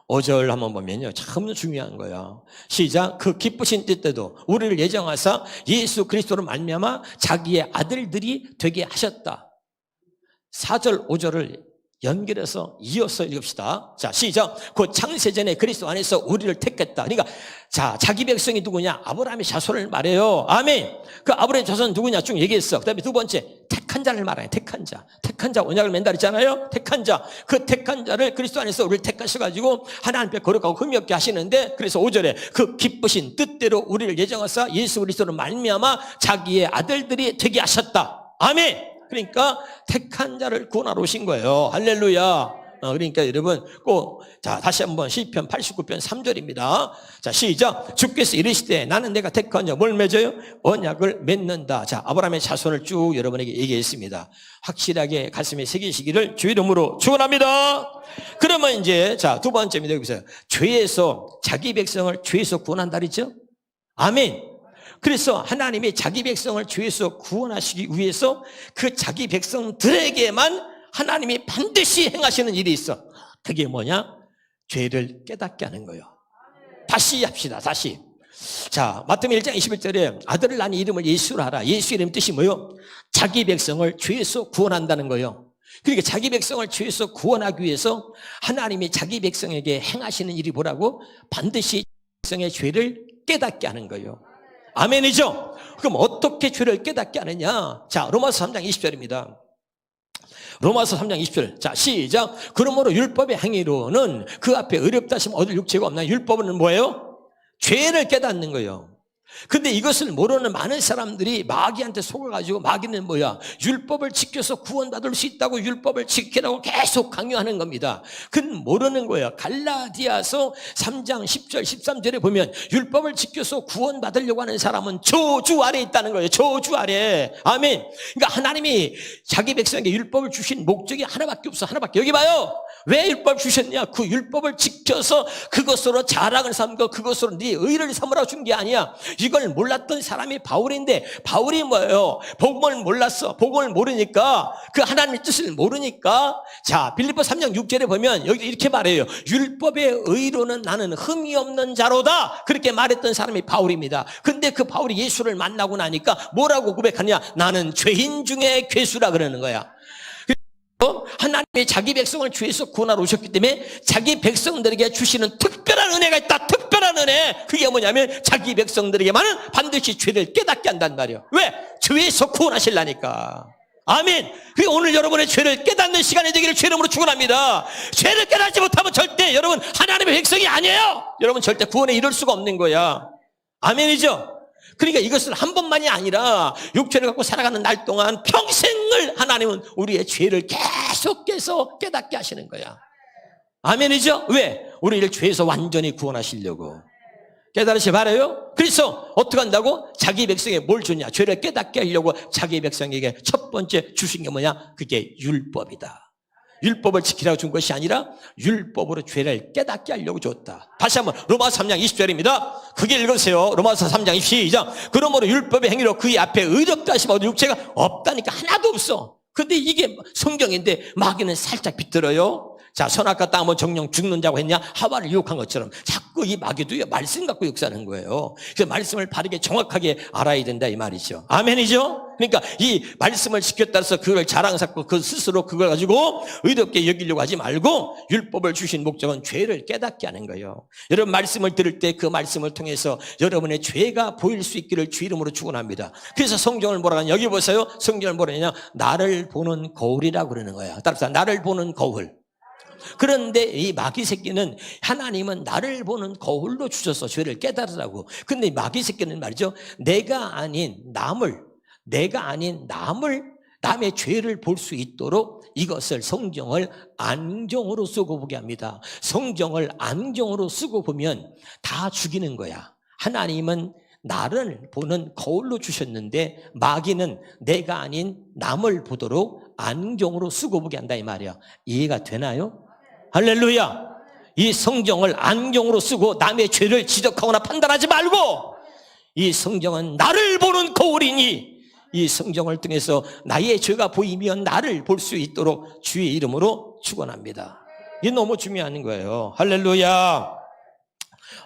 5절 한번 보면요. 참 중요한 거예요. 시작. 그 기쁘신 뜻대로 우리를 예정하사 예수 그리스도로 말미암아 자기의 아들들이 되게 하셨다. 4절 5절을 연결해서 이어서 읽읍시다. 자, 시작. 곧 창세전에 그리스도 안에서 우리를 택했다. 그러니까 자, 자기 백성이 누구냐? 아브라함의 자손을 말해요. 아멘. 그 아브라함의 자손은 누구냐? 쭉 얘기했어. 그 다음에 두 번째 택한 자를 말해요. 택한 자. 택한 자 언약을 맺는다 그랬잖아요. 택한 자. 그 택한 자를 그리스도 안에서 우리를 택하셔가지고 하나님께 거룩하고 흠이 없게 하시는데 그래서 5절에 그 기쁘신 뜻대로 우리를 예정하사 예수 그리스도로 말미암아 자기의 아들들이 되게 하셨다. 아멘. 그러니까 택한 자를 구원하러 오신 거예요. 할렐루야. 그러니까 여러분 꼭, 자, 다시 한번 시편 89편 3절입니다. 자, 시작. 주께서 이르시되 나는 내가 택한 자 뭘 맺어요? 언약을 맺는다. 자, 아브라함의 자손을 쭉 여러분에게 얘기했습니다. 확실하게 가슴에 새기시기를 주 이름으로 축원합니다. 그러면 이제, 자, 두 번째입니다. 여기서 죄에서, 자기 백성을 죄에서 구원한다 그랬죠? 아멘. 그래서 하나님이 자기 백성을 죄에서 구원하시기 위해서 그 자기 백성들에게만 하나님이 반드시 행하시는 일이 있어. 그게 뭐냐? 죄를 깨닫게 하는 거예요. 다시 합시다. 다시. 자, 마태복음 1장 21절에 아들을 낳은 이름을 예수라 하라. 예수 이름 뜻이 뭐예요? 자기 백성을 죄에서 구원한다는 거예요. 그러니까 자기 백성을 죄에서 구원하기 위해서 하나님이 자기 백성에게 행하시는 일이 뭐라고? 반드시 백성의 죄를 깨닫게 하는 거예요. 아멘이죠? 그럼 어떻게 죄를 깨닫게 하느냐? 자, 로마서 3장 20절입니다. 로마서 3장 20절. 자, 시작. 그러므로 율법의 행위로는 그 앞에 의롭다 하시면 얻을 육체가 없나? 율법은 뭐예요? 죄를 깨닫는 거예요. 근데 이것을 모르는 많은 사람들이 마귀한테 속아가지고, 마귀는 뭐야? 율법을 지켜서 구원받을 수 있다고 율법을 지키라고 계속 강요하는 겁니다. 그건 모르는 거예요. 갈라디아서 3장 10절 13절에 보면 율법을 지켜서 구원받으려고 하는 사람은 저주 아래 있다는 거예요. 저주 아래. 아멘. 그러니까 하나님이 자기 백성에게 율법을 주신 목적이 하나밖에 없어. 하나밖에. 여기 봐요. 왜 율법 주셨냐? 그 율법을 지켜서 그것으로 자랑을 삼고 그것으로 네 의를 삼으라고 준 게 아니야. 이걸 몰랐던 사람이 바울인데, 바울이 뭐예요? 복음을 몰랐어. 복음을 모르니까, 그 하나님의 뜻을 모르니까. 자, 빌립보 3장 6절에 보면 여기 이렇게 말해요. 율법의 의로는 나는 흠이 없는 자로다. 그렇게 말했던 사람이 바울입니다. 근데 그 바울이 예수를 만나고 나니까 뭐라고 고백하냐? 나는 죄인 중에 괴수라 그러는 거야. 하나님이 자기 백성을 죄에서 구원하러 오셨기 때문에 자기 백성들에게 주시는 특별한 은혜가 있다. 특별한 은혜. 그게 뭐냐면 자기 백성들에게만은 반드시 죄를 깨닫게 한단 말이에요. 왜? 죄에서 구원하시려니까. 아멘. 그게 오늘 여러분의 죄를 깨닫는 시간이 되기를 주 이름으로 축원합니다. 죄를 깨닫지 못하면 절대 여러분 하나님의 백성이 아니에요. 여러분 절대 구원에 이를 수가 없는 거야. 아멘이죠? 그러니까 이것은 한 번만이 아니라 육체를 갖고 살아가는 날 동안 평생을 하나님은 우리의 죄를 계속해서 깨닫게 하시는 거야. 아멘이죠? 왜? 우리를 죄에서 완전히 구원하시려고. 깨달으시 바라요? 그래서 어떻게 한다고? 자기 백성에게 뭘 주냐? 죄를 깨닫게 하려고 자기 백성에게 첫 번째 주신 게 뭐냐? 그게 율법이다. 율법을 지키라고 준 것이 아니라 율법으로 죄를 깨닫게 하려고 줬다. 다시 한번 로마서 3장 20절입니다. 그게 읽으세요. 로마서 3장 22장. 그러므로 율법의 행위로 그의 앞에 의롭다 하시면 육체가 없다니까 하나도 없어. 근데 이게 성경인데 마귀는 살짝 비틀어요. 자, 선악과 땅은 정령 죽는 자고 했냐? 하와를 유혹한 것처럼 자꾸 이 마귀도 말씀 갖고 역사하는 거예요. 그래서 말씀을 바르게 정확하게 알아야 된다 이 말이죠. 아멘이죠? 그러니까 이 말씀을 지켰다 해서 그걸 자랑 삼고 그 스스로 그걸 가지고 의롭게 여기려고 하지 말고 율법을 주신 목적은 죄를 깨닫게 하는 거예요. 여러분 말씀을 들을 때 그 말씀을 통해서 여러분의 죄가 보일 수 있기를 주 이름으로 축원합니다. 그래서 성경을 뭐라 하냐? 여기 보세요. 성경을 뭐라 하냐? 나를 보는 거울이라고 그러는 거예요. 따라서 나를 보는 거울. 그런데 이 마귀 새끼는 하나님은 나를 보는 거울로 주셔서 죄를 깨달으라고. 근데 마귀 새끼는 말이죠. 내가 아닌 남의 죄를 볼 수 있도록 이것을 성경을 안경으로 쓰고 보게 합니다. 성경을 안경으로 쓰고 보면 다 죽이는 거야. 하나님은 나를 보는 거울로 주셨는데 마귀는 내가 아닌 남을 보도록 안경으로 쓰고 보게 한다 이 말이야. 이해가 되나요? 할렐루야. 이 성경을 안경으로 쓰고 남의 죄를 지적하거나 판단하지 말고 이 성경은 나를 보는 거울이니 이 성경을 통해서 나의 죄가 보이면 나를 볼 수 있도록 주의 이름으로 축원합니다. 이게 너무 중요한 거예요. 할렐루야.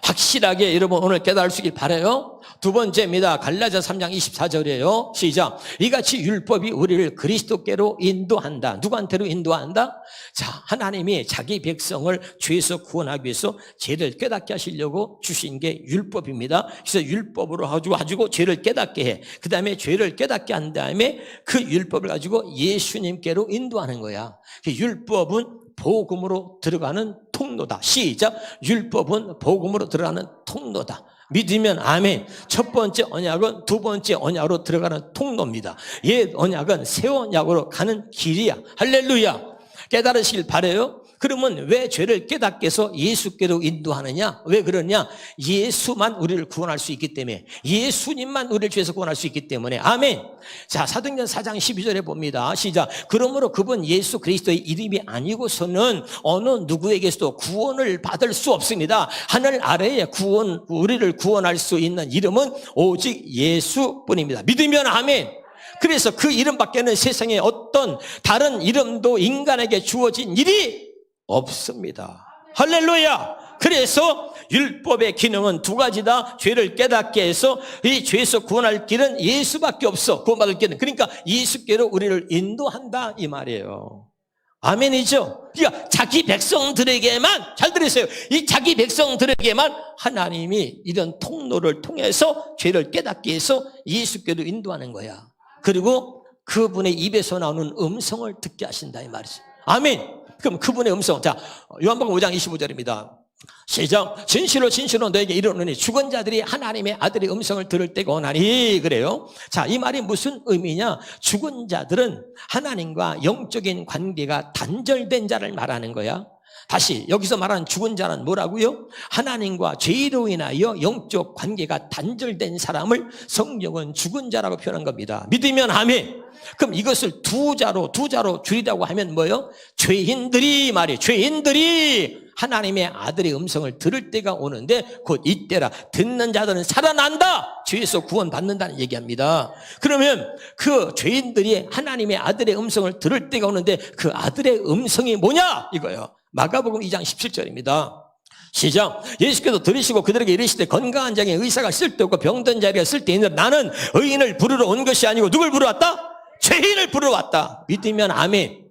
확실하게 여러분 오늘 깨달을 수 있길 바라요. 두 번째입니다. 갈라디아서 3장 24절이에요. 시작. 이같이 율법이 우리를 그리스도께로 인도한다. 누구한테로 인도한다? 자, 하나님이 자기 백성을 죄에서 구원하기 위해서 죄를 깨닫게 하시려고 주신 게 율법입니다. 그래서 율법으로 가지고 죄를 깨닫게 해. 그 다음에 죄를 깨닫게 한 다음에 그 율법을 가지고 예수님께로 인도하는 거야. 율법은 복음으로 들어가는 통로다. 시작. 율법은 복음으로 들어가는 통로다. 믿으면 아멘. 첫 번째 언약은 두 번째 언약으로 들어가는 통로입니다. 옛 언약은 새 언약으로 가는 길이야. 할렐루야. 깨달으시길 바라요. 그러면 왜 죄를 깨닫게 해서 예수께로 인도하느냐? 왜 그러냐? 예수만 우리를 구원할 수 있기 때문에, 예수님만 우리를 죄에서 구원할 수 있기 때문에. 아멘. 자, 사도행전 4장 12절에 봅니다. 시작. 그러므로 그분 예수 그리스도의 이름이 아니고서는 어느 누구에게서도 구원을 받을 수 없습니다. 하늘 아래에 우리를 구원할 수 있는 이름은 오직 예수뿐입니다. 믿으면 아멘. 그래서 그 이름밖에는 세상에 어떤 다른 이름도 인간에게 주어진 일이 없습니다. 할렐루야. 그래서 율법의 기능은 두 가지다. 죄를 깨닫게 해서 이 죄에서 구원할 길은 예수밖에 없어. 구원받을 길은. 그러니까 예수께로 우리를 인도한다 이 말이에요. 아멘이죠. 그러니까 자기 백성들에게만, 잘 들으세요, 이 자기 백성들에게만 하나님이 이런 통로를 통해서 죄를 깨닫게 해서 예수께로 인도하는 거야. 그리고 그분의 입에서 나오는 음성을 듣게 하신다 이 말이죠. 아멘. 그럼 그분의 음성. 자, 요한복음 5장 25절입니다. 시작. 진실로 진실로 너에게 이르노니 죽은 자들이 하나님의 아들의 음성을 들을 때가 오나니. 그래요. 자, 이 말이 무슨 의미냐? 죽은 자들은 하나님과 영적인 관계가 단절된 자를 말하는 거야. 다시 여기서 말하는 죽은 자는 뭐라고요? 하나님과 죄로 인하여 영적 관계가 단절된 사람을 성경은 죽은 자라고 표현한 겁니다. 믿으면 아멘. 그럼 이것을 두 자로 줄이라고 하면 뭐예요? 죄인들이 말이에요. 죄인들이 하나님의 아들의 음성을 들을 때가 오는데 곧 이때라. 듣는 자들은 살아난다. 죄에서 구원받는다는 얘기합니다. 그러면 그 죄인들이 하나님의 아들의 음성을 들을 때가 오는데 그 아들의 음성이 뭐냐? 이거예요. 마가복음 2장 17절입니다. 시작. 예수께서 들으시고 그들에게 이르시되 건강한 자에게 의사가 쓸데없고 병든 자에게 쓸데있느라 나는 의인을 부르러 온 것이 아니고 누굴 부르러 왔다? 죄인을 부르러 왔다. 믿으면 아멘.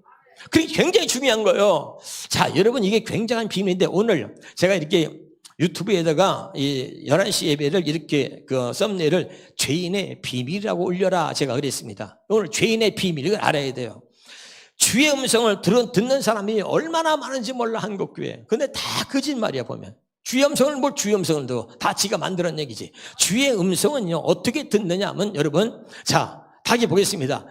그게 굉장히 중요한 거예요. 자, 여러분, 이게 굉장한 비밀인데 오늘 제가 이렇게 유튜브에다가 이 11시 예배를 이렇게 그 썸네일을 죄인의 비밀이라고 올려라 제가 그랬습니다. 오늘 죄인의 비밀, 이걸 알아야 돼요. 주의 음성을 듣는 사람이 얼마나 많은지 몰라, 한국교회. 근데 다 거짓말이야, 보면. 주의 음성을 뭘 주의 음성을 듣고 다 지가 만들었는 얘기지. 주의 음성은요, 어떻게 듣느냐 하면 여러분, 자, 다시 보겠습니다.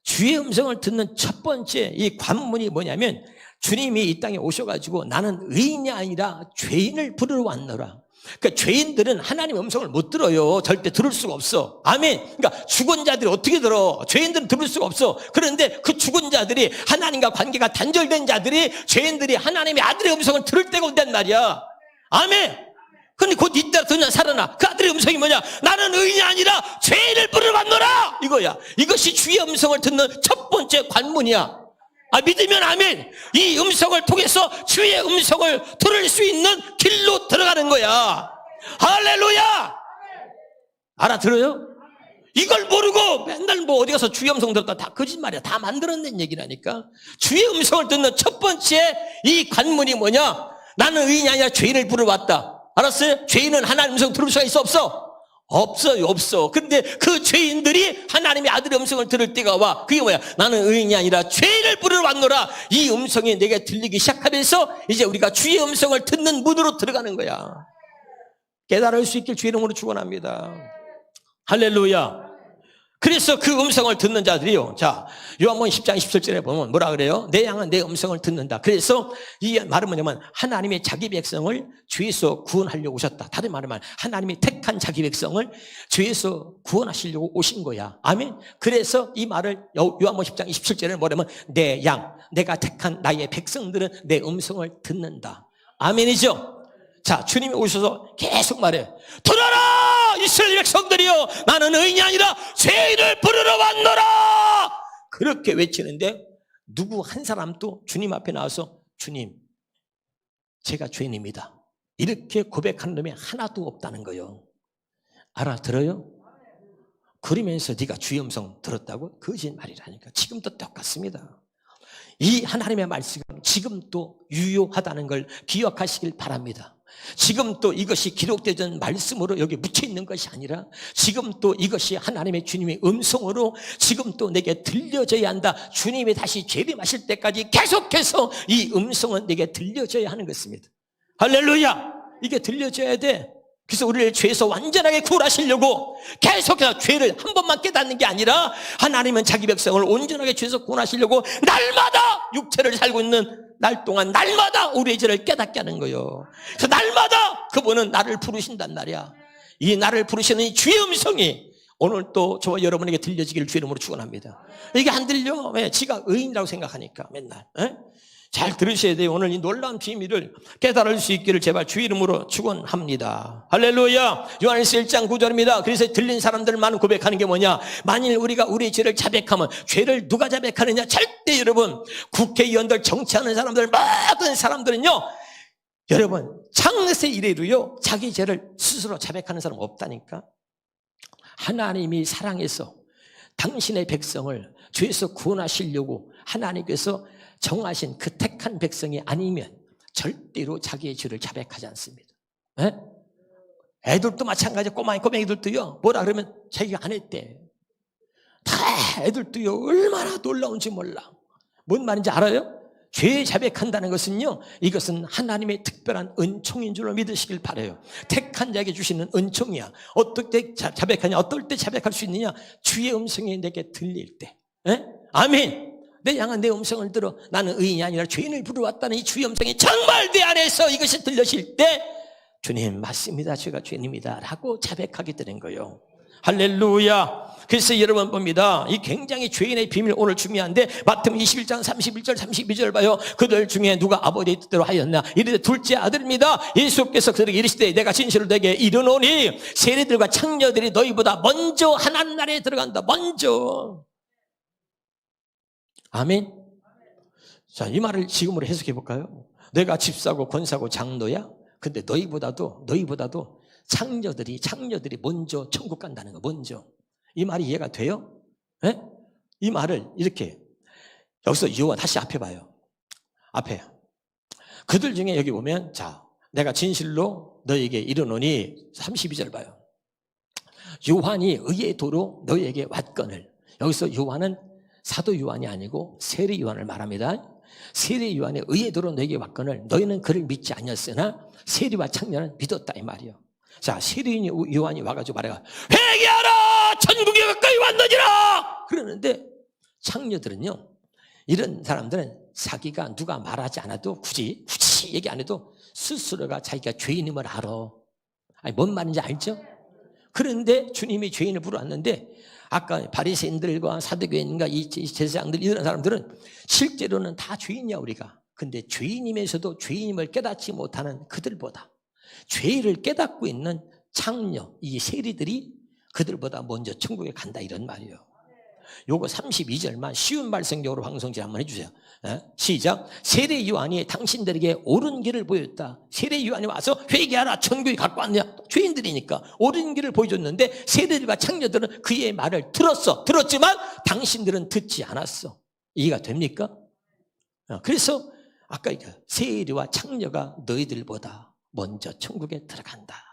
주의 음성을 듣는 첫 번째 이 관문이 뭐냐면 주님이 이 땅에 오셔가지고 나는 의인이 아니라 죄인을 부르러 왔노라. 그러니까 죄인들은 하나님의 음성을 못 들어요. 절대 들을 수가 없어. 아멘. 그러니까 죽은 자들이 어떻게 들어? 죄인들은 들을 수가 없어. 그런데 그 죽은 자들이, 하나님과 관계가 단절된 자들이, 죄인들이 하나님의 아들의 음성을 들을 때가 온단 말이야. 아멘. 근데 곧 이따 듣는 살아나. 그 아들의 음성이 뭐냐? 나는 의인이 아니라 죄인을 부르러 왔노라. 이거야. 이것이 주의 음성을 듣는 첫 번째 관문이야. 아, 믿으면 아멘. 이 음성을 통해서 주의 음성을 들을 수 있는 길로 들어가는 거야. 할렐루야. 알아들어요? 이걸 모르고 맨날 뭐 어디 가서 주의 음성 들었다, 다 거짓말이야. 다 만들어낸 얘기라니까. 주의 음성을 듣는 첫 번째 이 관문이 뭐냐? 나는 의인이 아니라 죄인을 부르러 왔다. 알았어요? 죄인은 하나님의 음성 들을 수가 있어, 없어? 없어요, 없어. 근데 그 죄인들이 하나님의 아들의 음성을 들을 때가 와. 그게 뭐야? 나는 의인이 아니라 죄인을 부르러 왔노라. 이 음성이 내게 들리기 시작하면서 이제 우리가 주의 음성을 듣는 문으로 들어가는 거야. 깨달을 수 있길 주의 이름으로 축원합니다. 할렐루야. 그래서 그 음성을 듣는 자들이요. 자, 요한복음 10장 17절에 보면 뭐라 그래요? 내 양은 내 음성을 듣는다. 그래서 이 말은 뭐냐면 하나님의 자기 백성을 죄에서 구원하려고 오셨다. 다른 말은 하나님이 택한 자기 백성을 죄에서 구원하시려고 오신 거야. 아멘. 그래서 이 말을 요한복음 10장 27절에 뭐냐면 내 양, 내가 택한 나의 백성들은 내 음성을 듣는다. 아멘이죠. 자, 주님이 오셔서 계속 말해. 들어라! 이스라엘 백성들이여! 나는 의인이 아니라 죄인을 부르러 왔노라! 그렇게 외치는데 누구 한 사람도 주님 앞에 나와서 주님, 제가 죄인입니다. 이렇게 고백하는 놈이 하나도 없다는 거예요. 알아들어요? 그러면서 네가 주의 음성 들었다고? 거짓말이라니까. 지금도 똑같습니다. 이 하나님의 말씀은 지금도 유효하다는 걸 기억하시길 바랍니다. 지금 또 이것이 기록되던 말씀으로 여기 묻혀 있는 것이 아니라 지금 또 이것이 하나님의 주님의 음성으로 지금 또 내게 들려져야 한다. 주님이 다시 재림하실 때까지 계속해서 이 음성은 내게 들려져야 하는 것입니다. 할렐루야. 이게 들려져야 돼. 그래서 우리를 죄에서 완전하게 구원하시려고 계속해서 죄를 한 번만 깨닫는 게 아니라 하나님은 자기 백성을 온전하게 죄에서 구원하시려고 날마다 육체를 살고 있는 날 동안 날마다 우리의 죄를 깨닫게 하는 거예요. 그래서 날마다 그분은 나를 부르신단 말이야. 이 나를 부르시는 이 주의 음성이 오늘 또 저와 여러분에게 들려지기를 주의 이름으로 축원합니다. 이게 안 들려? 왜? 지가 의인이라고 생각하니까 맨날. 잘 들으셔야 돼요. 오늘 이 놀라운 비밀을 깨달을 수 있기를 제발 주의 이름으로 축원합니다. 할렐루야. 요한일서 1장 9절입니다. 그래서 들린 사람들만 고백하는 게 뭐냐? 만일 우리가 우리의 죄를 자백하면, 죄를 누가 자백하느냐? 절대 여러분, 국회의원들, 정치하는 사람들, 모든 사람들은요, 여러분 창세 이래로요 자기 죄를 스스로 자백하는 사람 없다니까. 하나님이 사랑해서 당신의 백성을 죄에서 구원하시려고 하나님께서 정하신 그 택한 백성이 아니면 절대로 자기의 죄를 자백하지 않습니다. 애들도 마찬가지야. 꼬맹이들도요 뭐라 그러면 자기가 안 했대. 다 애들도요 얼마나 놀라운지 몰라. 뭔 말인지 알아요? 죄 자백한다는 것은요, 이것은 하나님의 특별한 은총인 줄로 믿으시길 바라요. 택한 자에게 주시는 은총이야. 어떻게 자백하냐? 어떨 때 자백할 수 있느냐? 주의 음성이 내게 들릴 때. 아멘. 내 양은 내 음성을 들어 나는 의인이 아니라 죄인을 부르왔다는 이 주의 음성이 정말 내 안에서 이것이 들려질 때, 주님 맞습니다, 제가 죄인입니다 라고 자백하게 되는 거예요. 할렐루야. 그래서 여러분 봅니다. 이 굉장히 죄인의 비밀 오늘 중요한데, 마태복음 21장 31절 32절 봐요. 그들 중에 누가 아버지의 뜻대로 하였나? 이르되 둘째 아들입니다. 예수께서 그들에게 이르시되 내가 진실로 내게 이르노니 세리들과 창녀들이 너희보다 먼저 하나님 나라에 들어간다. 먼저. 아멘. 자, 이 말을 지금으로 해석해 볼까요? 내가 집사고 권사고 장로야? 근데 너희보다도 창녀들이 먼저 천국 간다는 거. 먼저. 이 말이 이해가 돼요? 네? 이 말을 이렇게 여기서 요한 다시 앞에 봐요. 앞에 그들 중에 여기 보면, 자, 내가 진실로 너에게 이르노니 32절 봐요. 요한이 의의 도로 너에게 왔거늘. 여기서 요한은 사도 요한이 아니고 세례 요한을 말합니다. 세례 요한의 의의 도로 너에게 왔거늘 너희는 그를 믿지 아니었으나 세리와 창녀는 믿었다, 이 말이요. 자, 세례 요한이 와가지고 말해가 회개하라, 천국이 가까이 왔느니라 그러는데, 창녀들은요, 이런 사람들은 자기가 누가 말하지 않아도 굳이 얘기 안 해도 스스로가 자기가 죄인임을 알아. 아니, 뭔 말인지 알죠? 그런데 주님이 죄인을 부르었는데, 아까 바리새인들과 사두개인과 이 제사장들, 이런 사람들은 실제로는 다 죄인이야 우리가. 근데 죄인이면서도 죄인임을 깨닫지 못하는 그들보다 죄를 깨닫고 있는 창녀, 이 세리들이 그들보다 먼저 천국에 간다, 이런 말이에요. 요거 32절만 쉬운 말성경으로 방송질 한번 해주세요. 시작. 세례 요한이 당신들에게 옳은 길을 보였다. 세례 요한이 와서 회개하라, 천국이 갖고 왔냐? 죄인들이니까 옳은 길을 보여줬는데, 세리들과 창녀들은 그의 말을 들었지만 당신들은 듣지 않았어. 이해가 됩니까? 그래서 아까 세리와 창녀가 너희들보다 먼저 천국에 들어간다.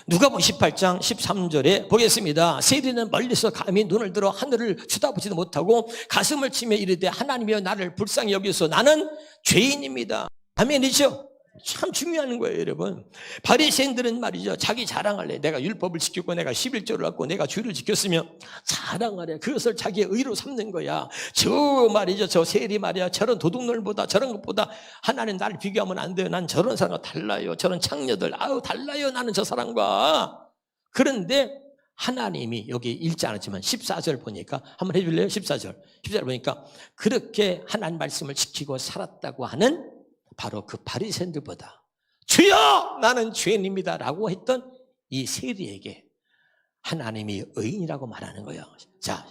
누가복음 18장 13절에 보겠습니다. 세리는 멀리서 감히 눈을 들어 하늘을 쳐다보지도 못하고 가슴을 치며 이르되 하나님이여 나를 불쌍히 여기소서, 나는 죄인입니다. 아멘이죠? 참 중요한 거예요, 여러분. 바리새인들은 말이죠, 자기 자랑할래. 내가 율법을 지켰고 내가 11조를 갖고 내가 주를 지켰으며 자랑하래. 그것을 자기의 의로 삼는 거야. 저 말이죠, 저 세리 말이야, 저런 도둑놈보다 저런 것보다 하나님 나를 비교하면 안 돼요. 난 저런 사람과 달라요. 저런 창녀들 아우 달라요, 나는 저 사람과. 그런데 하나님이 여기 읽지 않았지만 14절 보니까 한번 해줄래요? 14절 보니까 그렇게 하나님 말씀을 지키고 살았다고 하는 바로 그 바리새인들보다 주여 나는 죄인입니다 라고 했던 이 세리에게 하나님이 의인이라고 말하는 거예요. 자,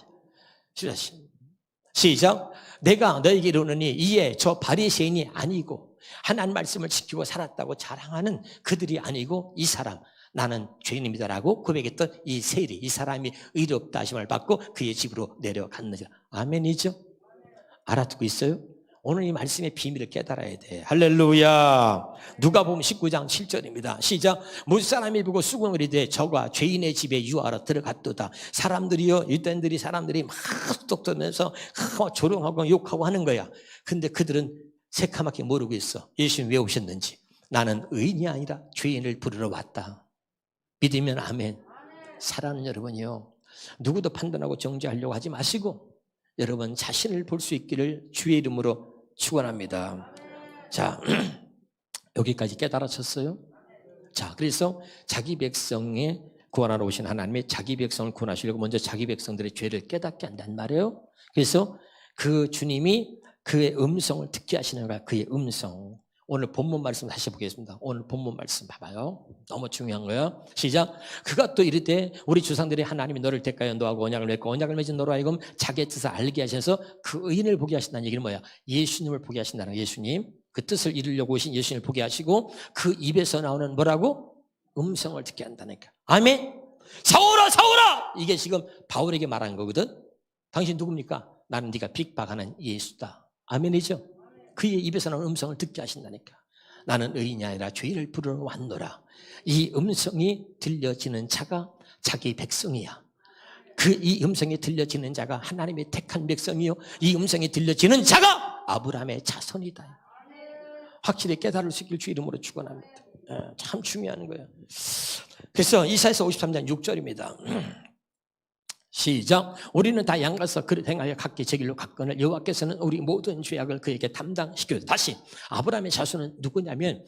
시작. 내가 너에게 이르노니 이에 저 바리새인이 아니고 하나님 말씀을 지키고 살았다고 자랑하는 그들이 아니고 이 사람, 나는 죄인입니다 라고 고백했던 이 세리, 이 사람이 의롭다 하심을 받고 그의 집으로 내려갔느니라. 아멘이죠? 알아듣고 있어요? 오늘 이 말씀의 비밀을 깨달아야 돼. 할렐루야. 누가복음 19장 7절입니다. 시작. 무사람이 보고 수군을 이르되 저가 죄인의 집에 유하러 들어갔도다. 사람들이요, 유대인들이 사람들이 막 똑똑하면서 조롱하고 욕하고 하는 거야. 근데 그들은 새카맣게 모르고 있어. 예수님 왜 오셨는지. 나는 의인이 아니라 죄인을 부르러 왔다. 믿으면 아멘. 사랑하는 여러분이요, 누구도 판단하고 정죄하려고 하지 마시고 여러분 자신을 볼 수 있기를 주의 이름으로 축원합니다. 자, 여기까지 깨달아졌어요? 자, 그래서 자기 백성의 구원하러 오신 하나님의 자기 백성을 구원하시려고 먼저 자기 백성들의 죄를 깨닫게 한단 말이에요. 그래서 그 주님이 그의 음성을 듣게 하시는 거야. 그의 음성. 오늘 본문 말씀 다시 보겠습니다. 오늘 본문 말씀 봐봐요. 너무 중요한 거예요. 시작. 그가 또 이르되 우리 조상들이 하나님이 너를 대가하여 너하고 언약을 맺고 언약을 맺은 너로 하여금 자기의 뜻을 알게 하셔서 그 의인을 보게 하신다는 얘기는 뭐야? 예수님을 보게 하신다는 거예요. 예수님. 그 뜻을 이루려고 오신 예수님을 보게 하시고 그 입에서 나오는 뭐라고? 음성을 듣게 한다니까. 아멘. 사울아 사울아, 이게 지금 바울에게 말하는 거거든. 당신 누굽니까? 나는 네가 빅박하는 예수다. 아멘이죠. 그의 입에서 나오는 음성을 듣게 하신다니까. 나는 의인이 아니라 죄인을 부르러 왔노라. 이 음성이 들려지는 자가 자기 백성이야. 이 음성이 들려지는 자가 하나님의 택한 백성이요, 이 음성이 들려지는 자가 아브라함의 자손이다. 확실히 깨달을 수 있길 주 이름으로 축원합니다. 참 중요한 거예요. 그래서 이사야서 53장 6절입니다. 시작. 우리는 다 양가서 그릇 행하여 각기 제 길로 갔거늘 여호와께서는 우리 모든 죄악을 그에게 담당시켜요. 다시 아브라함의 자손은 누구냐면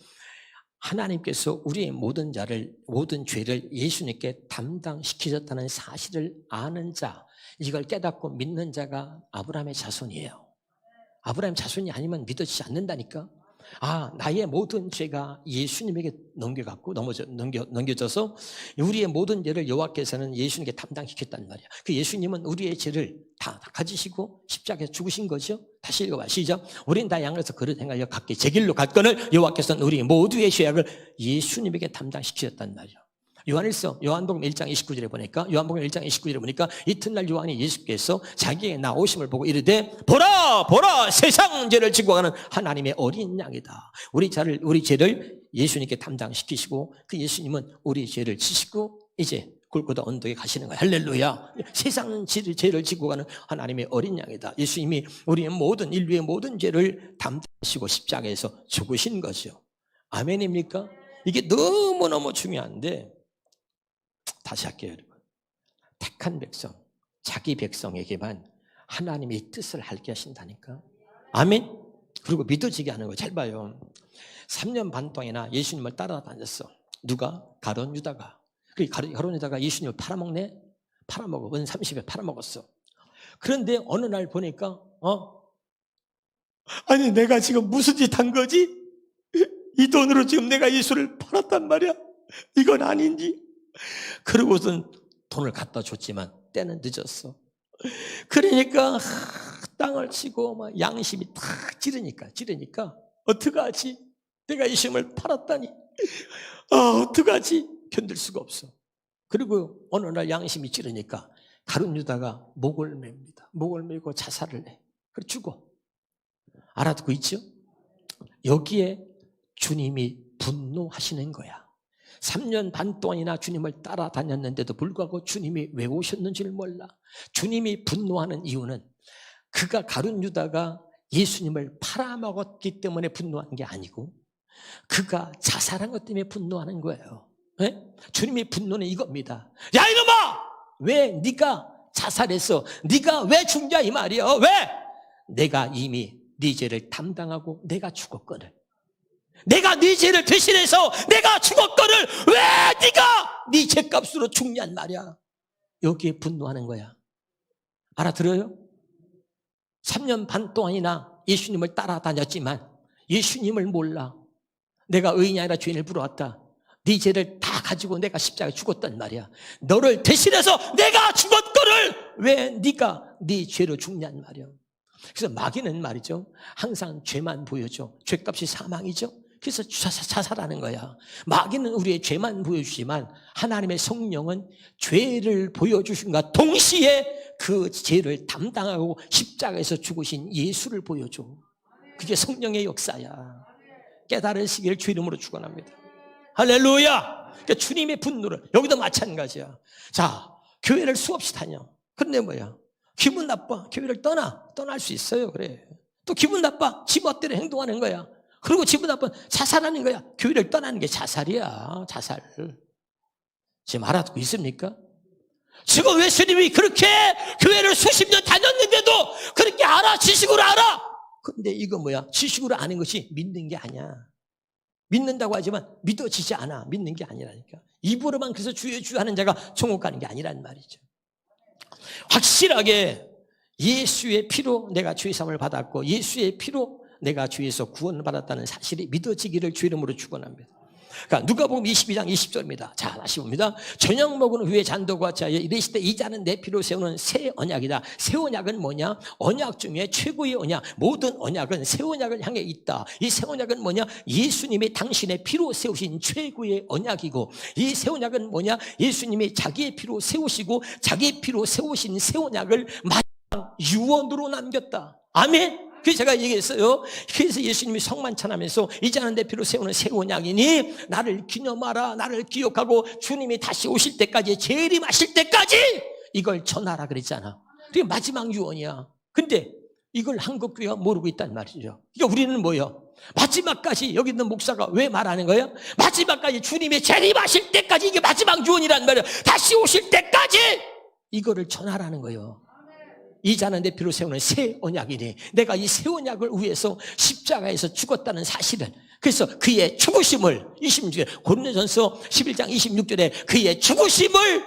하나님께서 우리의 모든 죄를 예수님께 담당시키셨다는 사실을 아는 자, 이걸 깨닫고 믿는 자가 아브라함의 자손이에요. 아브라함 자손이 아니면 믿어지지 않는다니까. 나의 모든 죄가 예수님에게 넘겨져서 우리의 모든 죄를 여호와께서는 예수님께 담당시켰단 말이야. 그 예수님은 우리의 죄를 다 가지시고 십자가에 죽으신 거죠. 다시 읽어봐. 시작. 우린 다 양에서 그릇 행하여 각기 제 길로 갔거늘 여호와께서는 우리 모두의 죄악을 예수님에게 담당시키셨단 말이야. 요한복음 1장 29절에 보니까 이튿날 요한이 예수께서 자기의 나오심을 보고 이르되 보라 세상 죄를 지고 가는 하나님의 어린 양이다. 우리 죄를 예수님께 담당시키시고 그 예수님은 우리 죄를 지시고 이제 골고다 언덕에 가시는 거야. 할렐루야. 세상 죄를 지고 가는 하나님의 어린 양이다. 예수님이 우리의 인류의 모든 죄를 담당하시고 십자가에서 죽으신 거죠. 아멘입니까? 이게 너무너무 중요한데, 다시 할게요, 여러분. 택한 백성, 자기 백성에게만 하나님의 뜻을 알게 하신다니까. 아멘. 그리고 믿어지게 하는 거 잘 봐요. 3년 반 동안이나 예수님을 따라다녔어. 누가? 가룟 유다가. 가룟 유다가 예수님을 팔아먹어. 은 30에 팔아먹었어. 그런데 어느 날 보니까 아니 내가 지금 무슨 짓 한 거지? 이 돈으로 지금 내가 예수를 팔았단 말이야. 이건 아닌지. 그러고선 돈을 갖다 줬지만 때는 늦었어. 그러니까 땅을 치고 막 양심이 탁 찌르니까 어떡하지? 내가 예수님을 팔았다니 어떡하지? 견딜 수가 없어. 그리고 어느 날 양심이 찌르니까 가룟 유다가 목을 맵니다. 목을 메고 자살을 해. 그래 죽어. 알아듣고 있죠? 여기에 주님이 분노하시는 거야. 3년 반 동안이나 주님을 따라다녔는데도 불구하고 주님이 왜 오셨는지를 몰라. 주님이 분노하는 이유는 가룟 유다가 예수님을 팔아먹었기 때문에 분노하는 게 아니고 그가 자살한 것 때문에 분노하는 거예요. 네? 주님의 분노는 이겁니다. 야 이놈아! 왜 네가 자살했어? 네가 왜 죽냐 이 말이야. 왜? 내가 이미 네 죄를 담당하고 내가 죽었거든. 내가 네 죄를 대신해서 내가 죽었거늘 왜 네가 네 죄값으로 죽냔 말이야. 여기에 분노하는 거야. 알아들어요? 3년 반 동안이나 예수님을 따라다녔지만 예수님을 몰라. 내가 의인이 아니라 죄인을 부러웠다. 네 죄를 다 가지고 내가 십자가에 죽었단 말이야. 너를 대신해서 내가 죽었거늘 왜 네가 네 죄로 죽냔 말이야. 그래서 마귀는 말이죠, 항상 죄만 보여줘. 죄값이 사망이죠. 그래서 자살하는 거야. 마귀는 우리의 죄만 보여주지만 하나님의 성령은 죄를 보여주신과 동시에 그 죄를 담당하고 십자가에서 죽으신 예수를 보여줘. 그게 성령의 역사야. 깨달으시길 주 이름으로 축원합니다. 할렐루야. 그러니까 주님의 분노를, 여기도 마찬가지야. 자, 교회를 수없이 다녀. 그런데 뭐야? 기분 나빠. 교회를 떠날 수 있어요. 그래. 또 기분 나빠. 지 멋대로 행동하는 거야. 그리고 기분 나빠. 자살하는 거야. 교회를 떠나는 게 자살이야. 자살. 지금 알아듣고 있습니까? 지금 예수님이 그렇게 교회를 수십 년 다녔는데도 그렇게 알아? 지식으로 알아? 근데 이거 뭐야? 지식으로 아는 것이 믿는 게 아니야. 믿는다고 하지만 믿어지지 않아. 믿는 게 아니라니까. 입으로만 그래서 주여 주여 하는 자가 천국 가는 게 아니란 말이죠. 확실하게 예수의 피로 내가 죄 사함을 받았고 예수의 피로 내가 주에서 구원을 받았다는 사실이 믿어지기를 주 이름으로 축원합니다. 그러니까 누가복음 22장 20절입니다. 자, 다시 봅니다. 저녁 먹은 후에 잔도과 차에 이르시되 이 잔은 내 피로 세우는 새 언약이다. 새 언약은 뭐냐? 언약 중에 최고의 언약. 모든 언약은 새 언약을 향해 있다. 이 새 언약은 뭐냐? 예수님이 당신의 피로 세우신 최고의 언약이고, 이 새 언약은 뭐냐? 예수님이 자기의 피로 세우시고 자기의 피로 세우신 새 언약을 마지막 유언으로 남겼다. 아멘. 그래서 제가 얘기했어요. 그래서 예수님이 성만찬하면서 이 잔은 내 피로 세우는 새 언약이니 나를 기념하라, 나를 기억하고 주님이 다시 오실 때까지, 재림하실 때까지 이걸 전하라 그랬잖아. 그게 마지막 유언이야. 근데 이걸 한국교회가 모르고 있단 말이죠. 그러니까 우리는 뭐예요? 마지막까지, 여기 있는 목사가 왜 말하는 거예요? 마지막까지 주님이 재림하실 때까지, 이게 마지막 유언이란 말이에요. 다시 오실 때까지 이거를 전하라는 거예요. 이 잔은 내 피로 세우는 새 언약이니 내가 이 새 언약을 위해서 십자가에서 죽었다는 사실을, 그래서 그의 죽으심을 26절에 고린도전서 11장 26절에 그의 죽으심을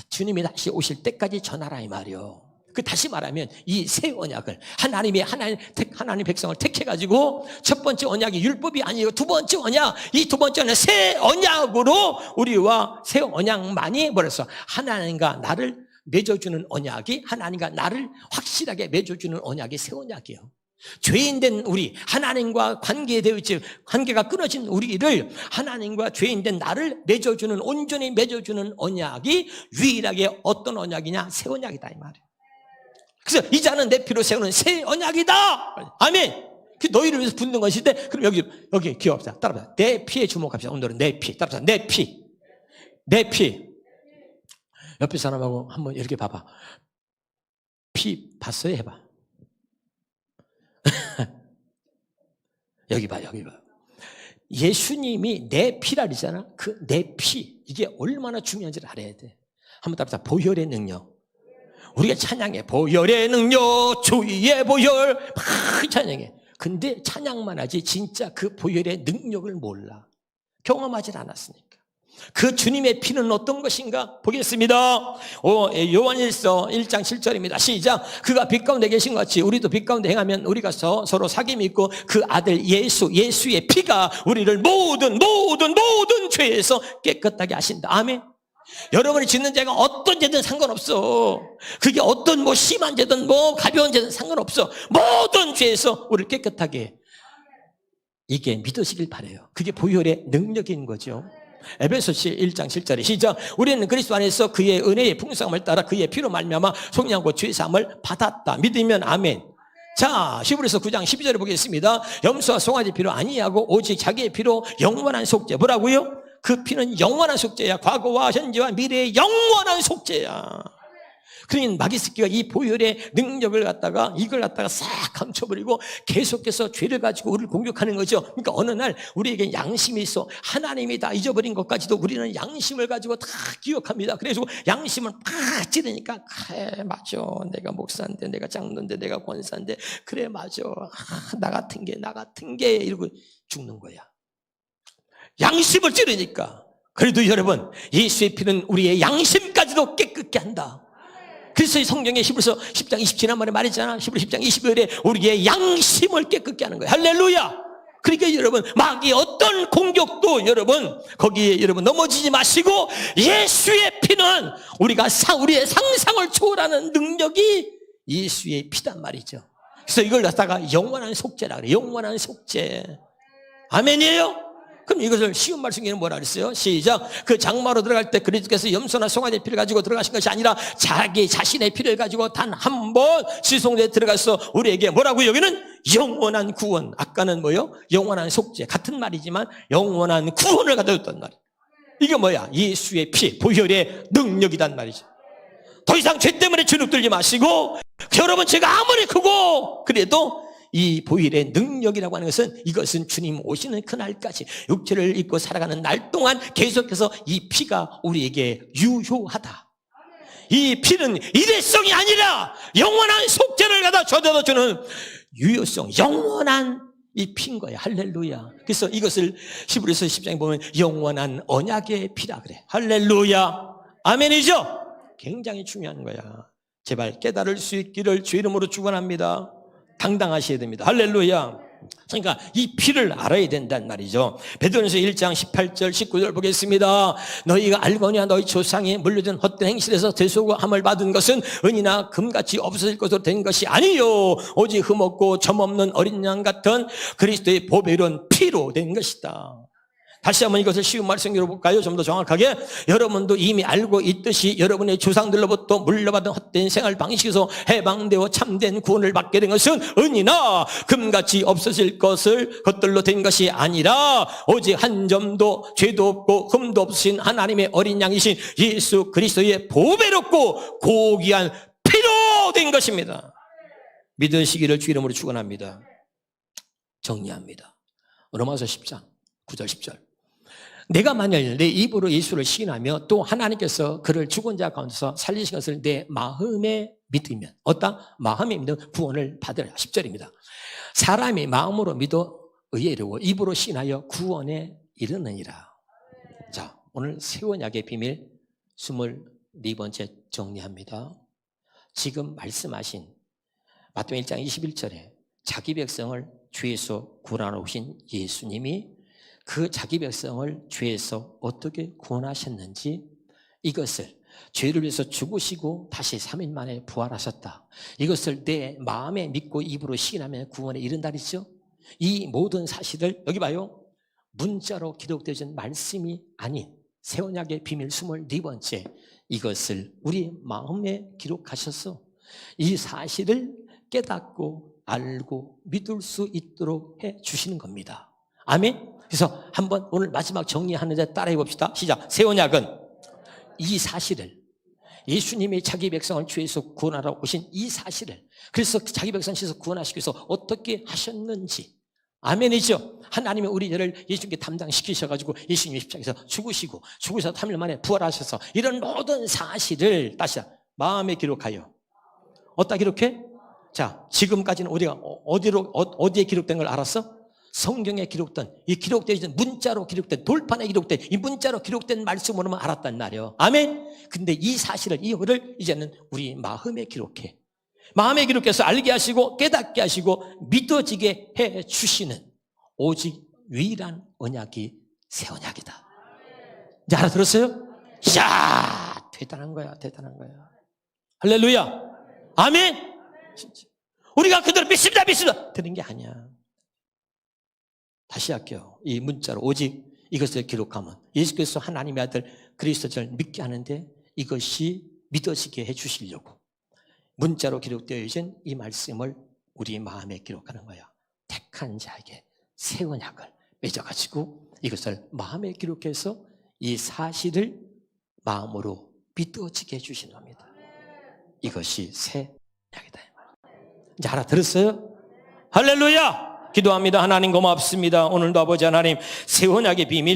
주님이 다시 오실 때까지 전하라 이 말이요. 그 다시 말하면 이 새 언약을 하나님 백성을 택해가지고 첫 번째 언약이 율법이 아니고 두 번째 언약, 이 두 번째는 새 언약으로 우리와 새 언약만이 뭐랬어? 하나님과 나를 맺어주는 언약이, 하나님과 나를 확실하게 맺어주는 언약이 새 언약이에요. 죄인된 우리, 하나님과 관계되어 있지, 관계가 끊어진 우리를 하나님과 죄인된 나를 맺어주는, 온전히 맺어주는 언약이 유일하게 어떤 언약이냐? 새 언약이다 이 말이에요. 그래서 이 잔은 내 피로 세우는 새 언약이다. 아멘. 그 너희를 위해서 붓는 것인데, 그럼 여기 기억합시다. 따라합시다. 내 피에 주목합시다. 오늘은 내 피. 따라합시다. 내 피. 내 피. 옆에 사람하고 한번 이렇게 봐봐. 피 봤어요? 해봐. 여기 봐. 예수님이 내 피라 그러잖아. 그 내 피, 이게 얼마나 중요한지를 알아야 돼. 한번 따라서 보혈의 능력. 우리가 찬양해. 보혈의 능력, 주의 보혈 막 찬양해. 근데 찬양만 하지 진짜 그 보혈의 능력을 몰라. 경험하지 않았으니까. 그 주님의 피는 어떤 것인가 보겠습니다. 요한일서 1장 7절입니다. 시작. 그가 빛 가운데 계신 것 같이 우리도 빛 가운데 행하면 우리가 서로 사귐이 있고 그 아들 예수의 피가 우리를 모든 죄에서 깨끗하게 하신다. 아멘. 여러분이 짓는 죄가 어떤 죄든 상관없어. 그게 어떤 심한 죄든 가벼운 죄든 상관없어. 모든 죄에서 우리를 깨끗하게, 이게 믿으시길 바라요. 그게 보혈의 능력인 거죠. 에베소서 1장 7절에 시작. 우리는 그리스도 안에서 그의 은혜의 풍성함을 따라 그의 피로 말미암아 속량하고 죄사함을 받았다. 믿으면 아멘. 자, 히브리서 9장 12절에 보겠습니다. 염소와 송아지 피로 아니하고 오직 자기의 피로 영원한 속죄. 뭐라고요? 그 피는 영원한 속죄야. 과거와 현재와 미래의 영원한 속죄야. 그러니 마귀새끼가 이 보혈의 능력을 이걸 갖다가 싹 감춰버리고 계속해서 죄를 가지고 우리를 공격하는 거죠. 그러니까 어느 날 우리에게 양심이 있어. 하나님이 다 잊어버린 것까지도 우리는 양심을 가지고 다 기억합니다. 그래서 양심을 팍 찌르니까, 그래 맞아, 내가 목사인데, 내가 장로인데, 내가 권사인데, 그래 맞아, 나 같은 게 이러고 죽는 거야. 양심을 찌르니까. 그래도 여러분, 예수의 피는 우리의 양심까지도 깨끗게 한다. 그래서 성경에 히브리서 10장 27절에 말했잖아. 히브리서 10장 22절에 우리의 양심을 깨끗게 하는 거예요. 할렐루야. 그러니까 여러분, 마귀의 어떤 공격도 여러분 거기에 여러분 넘어지지 마시고, 예수의 피는 우리의 상상을 초월하는 능력이 예수의 피단 말이죠. 그래서 이걸 갖다가 영원한 속죄라 그래요. 영원한 속죄. 아멘이에요? 그럼 이것을 쉬운 말씀에는 뭐라 그랬어요? 시작. 그 장마로 들어갈 때 그리스도께서 염소나 송아지의 피를 가지고 들어가신 것이 아니라 자기 자신의 피를 가지고 단 한 번 지성소에 들어가서 우리에게 뭐라고? 여기는 영원한 구원. 아까는 뭐요? 영원한 속죄. 같은 말이지만 영원한 구원을 가져줬단 말이에요. 이게 뭐야? 예수의 피, 보혈의 능력이란 말이죠. 더 이상 죄 때문에 주눅 들지 마시고, 여러분 죄가 아무리 크고 그래도 이 보혈의 능력이라고 하는 것은, 이것은 주님 오시는 그날까지 육체를 입고 살아가는 날 동안 계속해서 이 피가 우리에게 유효하다. 이 피는 일회성이 아니라 영원한 속죄를 갖다 줘도 주는 유효성, 영원한 이 피인 거야. 할렐루야. 그래서 이것을 히브리서 10장에 보면 영원한 언약의 피라 그래. 할렐루야. 아멘이죠? 굉장히 중요한 거야. 제발 깨달을 수 있기를 주 이름으로 축원합니다. 당당하셔야 됩니다. 할렐루야. 그러니까 이 피를 알아야 된단 말이죠. 베드로전서 1장 18절 19절 보겠습니다. 너희가 알거니와 너희 조상이 물려준 헛된 행실에서 대속함을 받은 것은 은이나 금같이 없어질 것으로 된 것이 아니요 오직 흠없고 점없는 어린 양 같은 그리스도의 보배로운 피로 된 것이다. 다시 한번 이것을 쉬운 말씀으로 볼까요? 좀 더 정확하게. 여러분도 이미 알고 있듯이 여러분의 조상들로부터 물려받은 헛된 생활 방식에서 해방되어 참된 구원을 받게 된 것은 은이나 금같이 없어질 것들로 된 것이 아니라 오직 한 점도 죄도 없고 흠도 없으신 하나님의 어린 양이신 예수 그리스도의 보배롭고 고귀한 피로 된 것입니다. 믿으시기를 주 이름으로 축원합니다. 정리합니다. 로마서 10장 9절 10절. 내가 만일 내 입으로 예수를 시인하며 또 하나님께서 그를 죽은 자 가운데서 살리신 것을 내 마음에 믿으면 어따 마음에 믿으면 구원을 받으라. 10절입니다. 사람이 마음으로 믿어 의에 이르고 입으로 시인하여 구원에 이르느니라. 자, 오늘 새 언약의 비밀 24번째 정리합니다. 지금 말씀하신 마태복음 1장 21절에 자기 백성을 죄에서 구원하러 오신 예수님이 그 자기 백성을 죄에서 어떻게 구원하셨는지, 이것을 죄를 위해서 죽으시고 다시 3일 만에 부활하셨다, 이것을 내 마음에 믿고 입으로 시인하면 구원에 이른다 그랬죠. 이 모든 사실을 여기 봐요. 문자로 기록되어진 말씀이 아닌 새 언약의 비밀 24번째, 이것을 우리 마음에 기록하셔서 이 사실을 깨닫고 알고 믿을 수 있도록 해 주시는 겁니다. 아멘. 그래서 한번 오늘 마지막 정리하는데 따라해 봅시다. 시작. 새 언약은 이 사실을, 예수님이 자기 백성을 죄에서 구원하러 오신 이 사실을, 그래서 자기 백성을 죄에서 구원하시기 위해서 어떻게 하셨는지, 아멘이죠. 하나님이 우리 죄를 예수님께 담당시키셔가지고 예수님이 십자가에서 죽으시고 죽으셔서 3일 만에 부활하셔서 이런 모든 사실을 다시 마음에 기록하여 어디다 기록해? 자, 지금까지는 우리가 어디에 기록된 걸 알았어? 성경에 기록된, 이 기록되어 있는 문자로 기록된, 돌판에 기록된 이 문자로 기록된 말씀으로만 알았단 말이에요. 아멘. 근데 이 사실을, 이거를 이제는 우리 마음에 기록해. 마음에 기록해서 알게 하시고 깨닫게 하시고 믿어지게 해 주시는 오직 유일한 언약이 새 언약이다. 이제 알아들었어요? 이야, 대단한 거야, 대단한 거야. 할렐루야. 아멘. 우리가 그대로 믿습니다, 믿습니다 되는 게 아니야. 다시 할게요. 이 문자로 오직 이것을 기록하면 예수께서 하나님의 아들 그리스도를 믿게 하는데 이것이 믿어지게 해 주시려고 문자로 기록되어 있는 이 말씀을 우리 마음에 기록하는 거야. 택한 자에게 새 언약을 맺어가지고 이것을 마음에 기록해서 이 사실을 마음으로 믿어지게 해 주시는 겁니다. 이것이 새 언약이다. 이제 알아들었어요? 할렐루야. 기도합니다. 하나님 고맙습니다. 오늘도 아버지 하나님 새 언약의 비밀